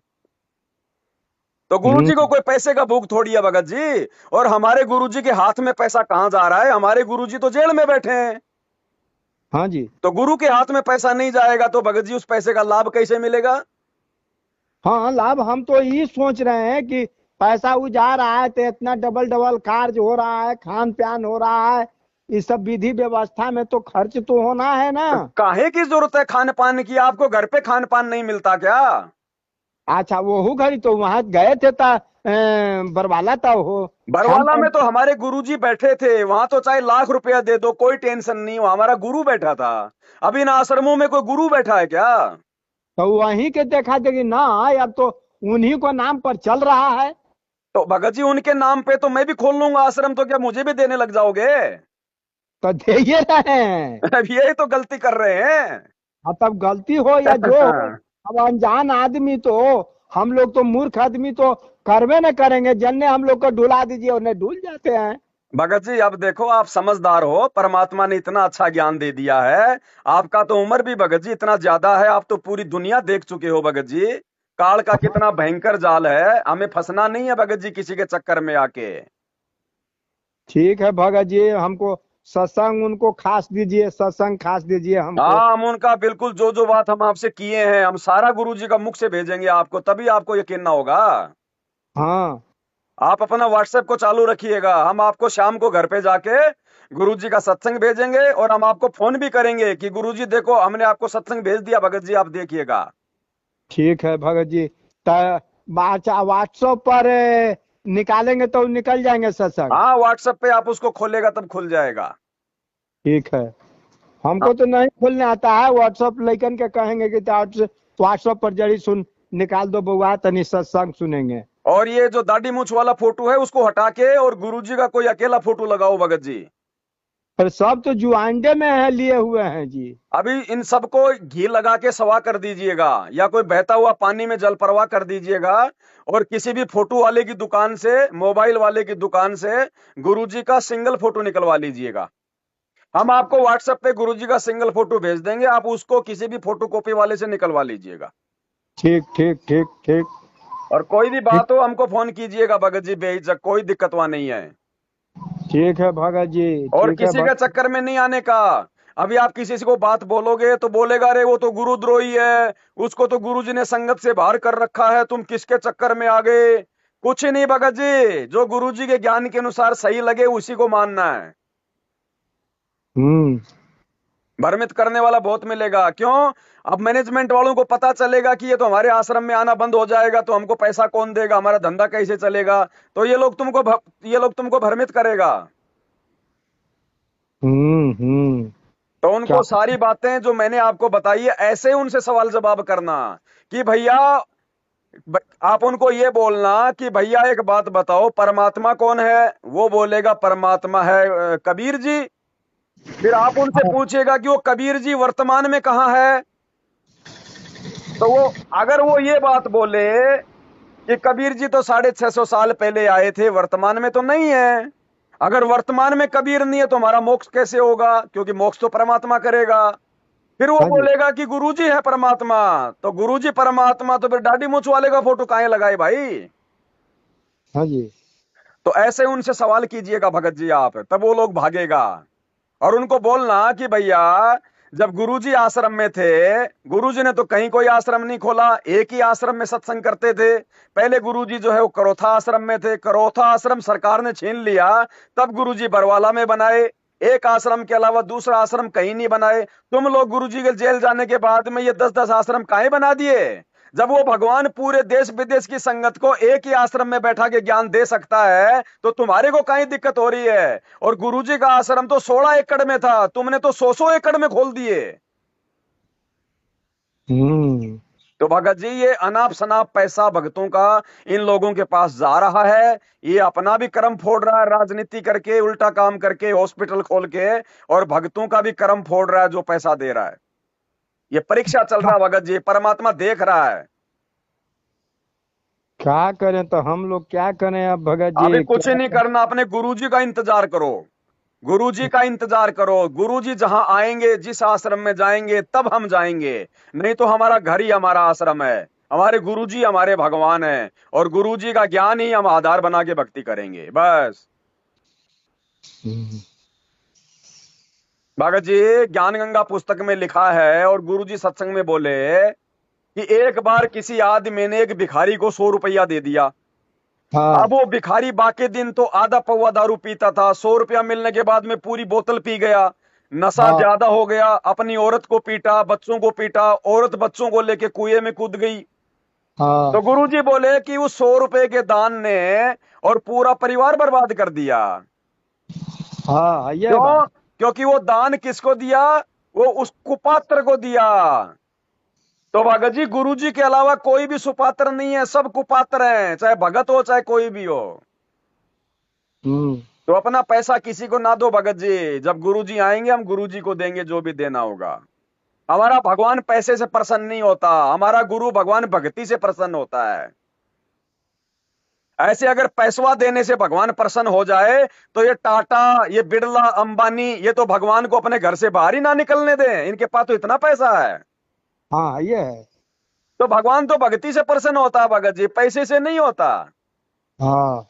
तो गुरु जी को हम्म। कोई पैसे का भूख थोड़ी है भगत जी। और हमारे गुरु जी के हाथ में पैसा कहां जा रहा है? हमारे गुरु जी तो जेल में बैठे हैं। हाँ जी। तो गुरु के हाथ में पैसा नहीं जाएगा तो भगत जी उस पैसे का लाभ कैसे मिलेगा? हाँ, लाभ हम तो ये सोच रहे हैं कि पैसा जा रहा है तो इतना डबल डबल कार्य हो रहा है, खान पान हो रहा है, इस सब विधि व्यवस्था में तो खर्च तो होना है ना। तो काहे की जरूरत है खान पान की? आपको घर पे खान पान नहीं मिलता क्या? अच्छा, वो घड़ी तो वहां गए थे ता बरवाला था हो। खान बरवाला पान में तो हमारे गुरुजी बैठे थे, वहां तो चाहे लाख रुपया दे दो कोई टेंशन नहीं, वहां हमारा गुरु बैठा था। अभी इन आश्रमों में कोई गुरु बैठा है क्या? तो वहीं के देखा देगी ना, अब तो उन्हीं को नाम पर चल रहा है। तो भगत जी उनके नाम पे तो मैं भी खोल लूंगा आश्रम, तो क्या मुझे भी देने लग जाओगे? तो दे ही रहे हैं। अब यही तो गलती कर रहे हैं। अब तब गलती हो या जो हो, अब अनजान आदमी तो, हम लोग तो मूर्ख आदमी तो करवे न करेंगे। जन्ने हम लोग को ढुला दीजिए, उन्हें ढुल जाते हैं। भगत जी अब देखो, आप समझदार हो, परमात्मा ने इतना अच्छा ज्ञान दे दिया है। आपका तो उम्र भी भगत जी इतना ज्यादा है, आप तो पूरी दुनिया देख चुके हो भगत जी। काल का कितना भयंकर जाल है, हमें फंसना नहीं है भगत जी किसी के चक्कर में आके। ठीक है भगत जी, हमको सत्संग उनको खास दीजिए, सत्संग खास दीजिए हमको। हाँ, हम उनका बिल्कुल जो जो बात हम आपसे किए हैं, हम सारा गुरु जी का मुख से भेजेंगे आपको, तभी आपको यकीन ना होगा। हाँ। आप अपना व्हाट्सएप को चालू रखिएगा, हम आपको शाम को घर पे जाके गुरु जी का सत्संग भेजेंगे। और हम आपको फोन भी करेंगे कि गुरु जी देखो हमने आपको सत्संग भेज दिया भगत जी, आप देखिएगा। ठीक है भगत जी, व्हाट्सएप पर निकालेंगे तो निकल जाएंगे सत्संग। हाँ, व्हाट्सएप पे आप उसको खोलेगा तब खुल जाएगा। ठीक है। हाँ, हमको तो नहीं खोलने आता है व्हाट्सएप, लेकिन के कहेंगे कि व्हाट्सएप पर जड़ी सुन निकाल दो बउआ, तनी सत्संग सुनेंगे। और ये जो दाढ़ी मूछ वाला फोटो है उसको हटा के और गुरु जी का कोई अकेला फोटो लगाओ भगत जी। पर सब तो जुआंडे में है, लिए हुए हैं जी। अभी इन सबको घी लगा के सवा कर दीजिएगा, या कोई बहता हुआ पानी में जल प्रवाह कर दीजिएगा। और किसी भी फोटो वाले की दुकान से, मोबाइल वाले की दुकान से गुरुजी का सिंगल फोटो निकलवा लीजिएगा। हम आपको व्हाट्सएप पे गुरुजी का सिंगल फोटो भेज देंगे, आप उसको किसी भी फोटो कॉपी वाले से निकलवा लीजिएगा। ठीक ठीक ठीक ठीक और कोई भी ठीक। बात हो हमको फोन कीजिएगा भगत जी, बेहिचक, कोई दिक्कत वहां नहीं है। ठीक है भगत जी, और ठीक है किसी के भगत। चक्कर में नहीं आने का। अभी आप किसी से को बात बोलोगे तो बोलेगा अरे वो तो गुरुद्रोही है, उसको तो गुरुजी ने संगत से बाहर कर रखा है, तुम किसके चक्कर में आ गए। कुछ नहीं भगत जी, जो गुरुजी के ज्ञान के अनुसार सही लगे उसी को मानना है। हम्म। भ्रमित करने वाला बहुत मिलेगा। क्यों? अब मैनेजमेंट वालों को पता चलेगा कि ये तो हमारे आश्रम में आना बंद हो जाएगा, तो हमको पैसा कौन देगा, हमारा धंधा कैसे चलेगा। तो ये लोग तुमको भ्रमित करेगा। हम्म। तो क्या? उनको सारी बातें जो मैंने आपको बताई है ऐसे उनसे सवाल जवाब करना कि भैया, आप उनको ये बोलना कि भैया एक बात बताओ, परमात्मा कौन है। वो बोलेगा परमात्मा है कबीर जी। फिर आप उनसे पूछेगा कि वो कबीर जी वर्तमान में कहाँ है। तो वो, अगर वो ये बात बोले कि कबीर जी तो 650 साल पहले आए थे, वर्तमान में तो नहीं है। अगर वर्तमान में कबीर नहीं है तो हमारा मोक्ष कैसे होगा, क्योंकि मोक्ष तो परमात्मा करेगा। फिर वो हाँ जी। बोलेगा कि गुरुजी है परमात्मा। तो गुरुजी परमात्मा, तो फिर दाढ़ी मूंछ वाले का फोटो काहे लगाए भाई। हाँ जी। तो ऐसे उनसे सवाल कीजिएगा भगत जी आप, तब वो लोग भागेगा। और उनको बोलना कि भैया, जब गुरुजी आश्रम में थे, गुरुजी ने तो कहीं कोई आश्रम नहीं खोला, एक ही आश्रम में सत्संग करते थे। पहले गुरुजी जो है वो करोथा आश्रम में थे, करोथा आश्रम सरकार ने छीन लिया, तब गुरुजी बरवाला में बनाए। एक आश्रम के अलावा दूसरा आश्रम कहीं नहीं बनाए। तुम लोग गुरुजी के जेल जाने के बाद में ये 10-10 आश्रम काहे बना दिए। जब वो भगवान पूरे देश विदेश की संगत को एक ही आश्रम में बैठा के ज्ञान दे सकता है, तो तुम्हारे को काहे दिक्कत हो रही है। और गुरुजी का आश्रम तो 16 एकड़ में था, तुमने तो 100 एकड़ में खोल दिए। हम्म। तो भगत जी, ये अनाप शनाप पैसा भक्तों का इन लोगों के पास जा रहा है। ये अपना भी कर्म फोड़ रहा है, राजनीति करके, उल्टा काम करके, हॉस्पिटल खोल के, और भक्तों का भी कर्म फोड़ रहा है जो पैसा दे रहा है। ये परीक्षा चल रहा है भगत जी, परमात्मा देख रहा है। क्या करें तो हम लोग क्या करें अब भगत अभी जी, कुछ ही क्या नहीं करें? करना, अपने गुरुजी का इंतजार करो। गुरुजी का इंतजार करो, गुरुजी जहां आएंगे, जिस आश्रम में जाएंगे तब हम जाएंगे। नहीं तो हमारा घर ही हमारा आश्रम है, हमारे गुरुजी हमारे भगवान है, और गुरुजी का ज्ञान ही हम आधार बना के भक्ति करेंगे बस। हम्म। भगत जी, ज्ञान गंगा पुस्तक में लिखा है, और गुरुजी सत्संग में बोले कि एक बार किसी आदमी ने एक भिखारी को 100 रुपया दे दिया। हाँ अब वो भिखारी बाकी दिन तो आधा पौवा दारू पीता था, 100 रुपया मिलने के बाद में पूरी बोतल पी गया। नशा हाँ ज्यादा हो गया, अपनी औरत को पीटा, बच्चों को पीटा, औरत बच्चों को लेके कुएं में कूद गई। तो हाँ गुरुजी बोले कि उस 100 रुपए के दान ने और पूरा परिवार बर्बाद कर दिया। हाँ, ये बात। क्यों? क्योंकि वो दान किसको दिया, वो उस कुपात्र को दिया। तो भगत जी, गुरुजी के अलावा कोई भी सुपात्र नहीं है, सब कुपात्र हैं, चाहे भगत हो चाहे कोई भी हो। हम्म। तो अपना पैसा किसी को ना दो भगत जी, जब गुरुजी आएंगे हम गुरुजी को देंगे जो भी देना होगा। हमारा भगवान पैसे से प्रसन्न नहीं होता, हमारा गुरु भगवान भक्ति से प्रसन्न होता है। ऐसे अगर पैसवा देने से भगवान प्रसन्न हो जाए, तो ये टाटा, ये बिरला, अंबानी, ये तो भगवान को अपने घर से बाहर ही ना निकलने दें, इनके पास तो इतना पैसा है। हाँ, ये है। तो भगवान तो भक्ति से प्रसन्न होता है भगत जी, पैसे से नहीं होता। हाँ।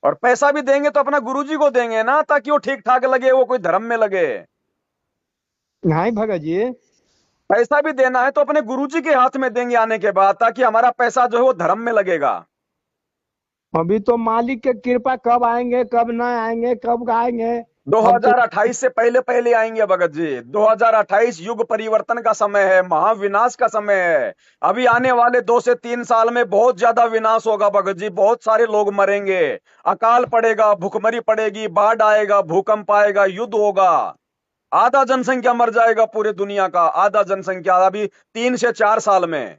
और पैसा भी देंगे तो अपना गुरुजी को देंगे ना, ताकि वो ठीक ठाक लगे, वो कोई धर्म में लगे। नहीं भगत जी। पैसा भी देना है तो अपने गुरुजी के हाथ में देंगे आने के बाद, ताकि हमारा पैसा जो है वो धर्म में लगेगा। अभी तो मालिक के कृपा, कब आएंगे कब ना आएंगे, कब आएंगे। अब तो 2028 से पहले पहले आएंगे भगत जी। 2028 युग परिवर्तन का समय है, महाविनाश का समय है। अभी आने वाले 2 से 3 साल में बहुत ज्यादा विनाश होगा भगत जी, बहुत सारे लोग मरेंगे, अकाल पड़ेगा, भूखमरी पड़ेगी, बाढ़ आएगा, भूकंप आएगा, युद्ध होगा। आधा जनसंख्या मर जाएगा पूरे दुनिया का, आधा जनसंख्या अभी 3 से 4 साल में।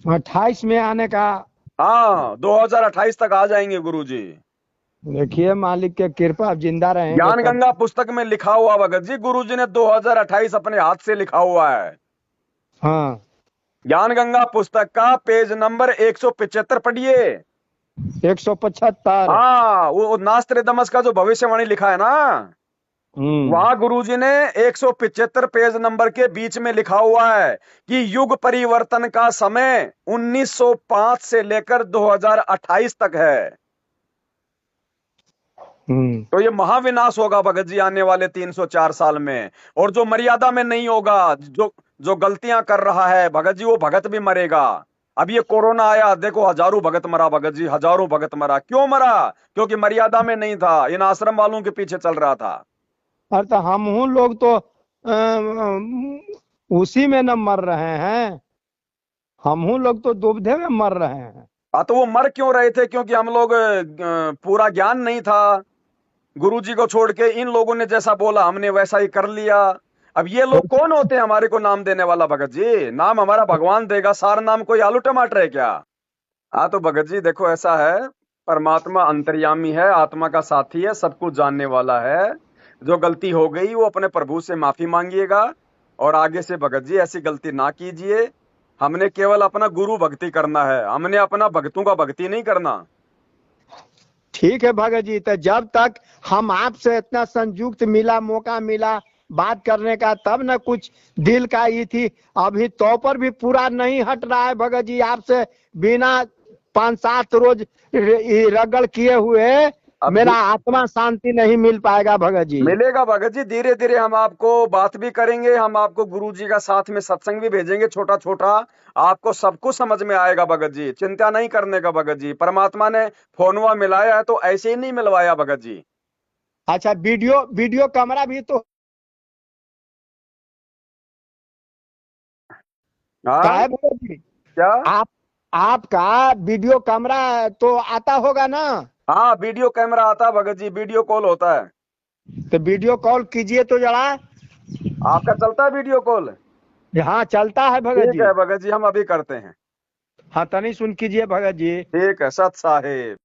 28 में आने का। हाँ, 2028 तक आ जाएंगे गुरुजी। देखिए मालिक के कृपा, अब जिंदा रहेंगे ज्ञान तब। गंगा पुस्तक में लिखा हुआ भगत जी, गुरुजी ने 2028 अपने हाथ से लिखा हुआ है। हाँ। ज्ञान गंगा पुस्तक का पेज नंबर 175 पढ़िए। 175। हाँ, वो नास्त्रेदमस का जो भविष्यवाणी लिखा है ना, वहां गुरुजी ने 175 पेज नंबर के बीच में लिखा हुआ है कि युग परिवर्तन का समय 1905 से लेकर 2028 तक है। तो ये महाविनाश होगा भगत जी आने वाले 304 साल में। और जो मर्यादा में नहीं होगा, जो जो गलतियां कर रहा है भगत जी, वो भगत भी मरेगा। अब ये कोरोना आया, देखो हजारों भगत मरा भगत जी, हजारों भगत मरा। क्यों मरा? क्योंकि मर्यादा में नहीं था, इन आश्रम वालों के पीछे चल रहा था। अरे तो हम लोग तो उसी में न मर रहे हैं, हम लोग तो दुविधा में मर रहे हैं। तो वो मर क्यों रहे थे? क्योंकि हम लोग पूरा ज्ञान नहीं था। गुरुजी को छोड़ के इन लोगों ने जैसा बोला हमने वैसा ही कर लिया। अब ये लोग कौन होते हैं हमारे को नाम देने वाला? भगत जी, नाम हमारा भगवान देगा, सारा नाम कोई आलू टमाटर है क्या? हाँ तो भगत जी देखो ऐसा है, परमात्मा अंतर्यामी है, आत्मा का साथी है, सब कुछ जानने वाला है। जो गलती हो गई वो अपने प्रभु से माफी मांगिएगा, और आगे से भगत जी ऐसी गलती ना कीजिए। हमने केवल अपना गुरु भक्ति करना है, हमने अपना भक्तों का भक्ति नहीं करना। ठीक है भगत जी, तो जब तक हम आपसे इतना संयुक्त मिला, मौका मिला बात करने का, तब न कुछ दिल का ये थी। अभी तो पर भी पूरा नहीं हट रहा है भगत जी, आपसे बिना 5-7 रोज रगड़ किए हुए मेरा आत्मा शांति नहीं मिल पाएगा भगत जी। मिलेगा भगत जी, धीरे धीरे हम आपको बात भी करेंगे, हम आपको गुरुजी का साथ में सत्संग भी भेजेंगे छोटा छोटा, आपको सब कुछ समझ में आएगा भगत जी। चिंता नहीं करने का भगत जी, परमात्मा ने फोनवा मिलाया है तो ऐसे ही नहीं मिलवाया भगत जी। अच्छा, वीडियो कैमरा भी तो हाँ भगत जी? क्या? आपका वीडियो कैमरा तो आता होगा ना? हाँ वीडियो कैमरा आता है भगत जी, वीडियो कॉल होता है। तो वीडियो कॉल कीजिए तो जरा। आपका चलता है वीडियो कॉल? हाँ चलता है भगत ठीक जी। है भगत जी, हम अभी करते हैं। हाँ तनी सुन कीजिए भगत जी। ठीक है सत साहेब।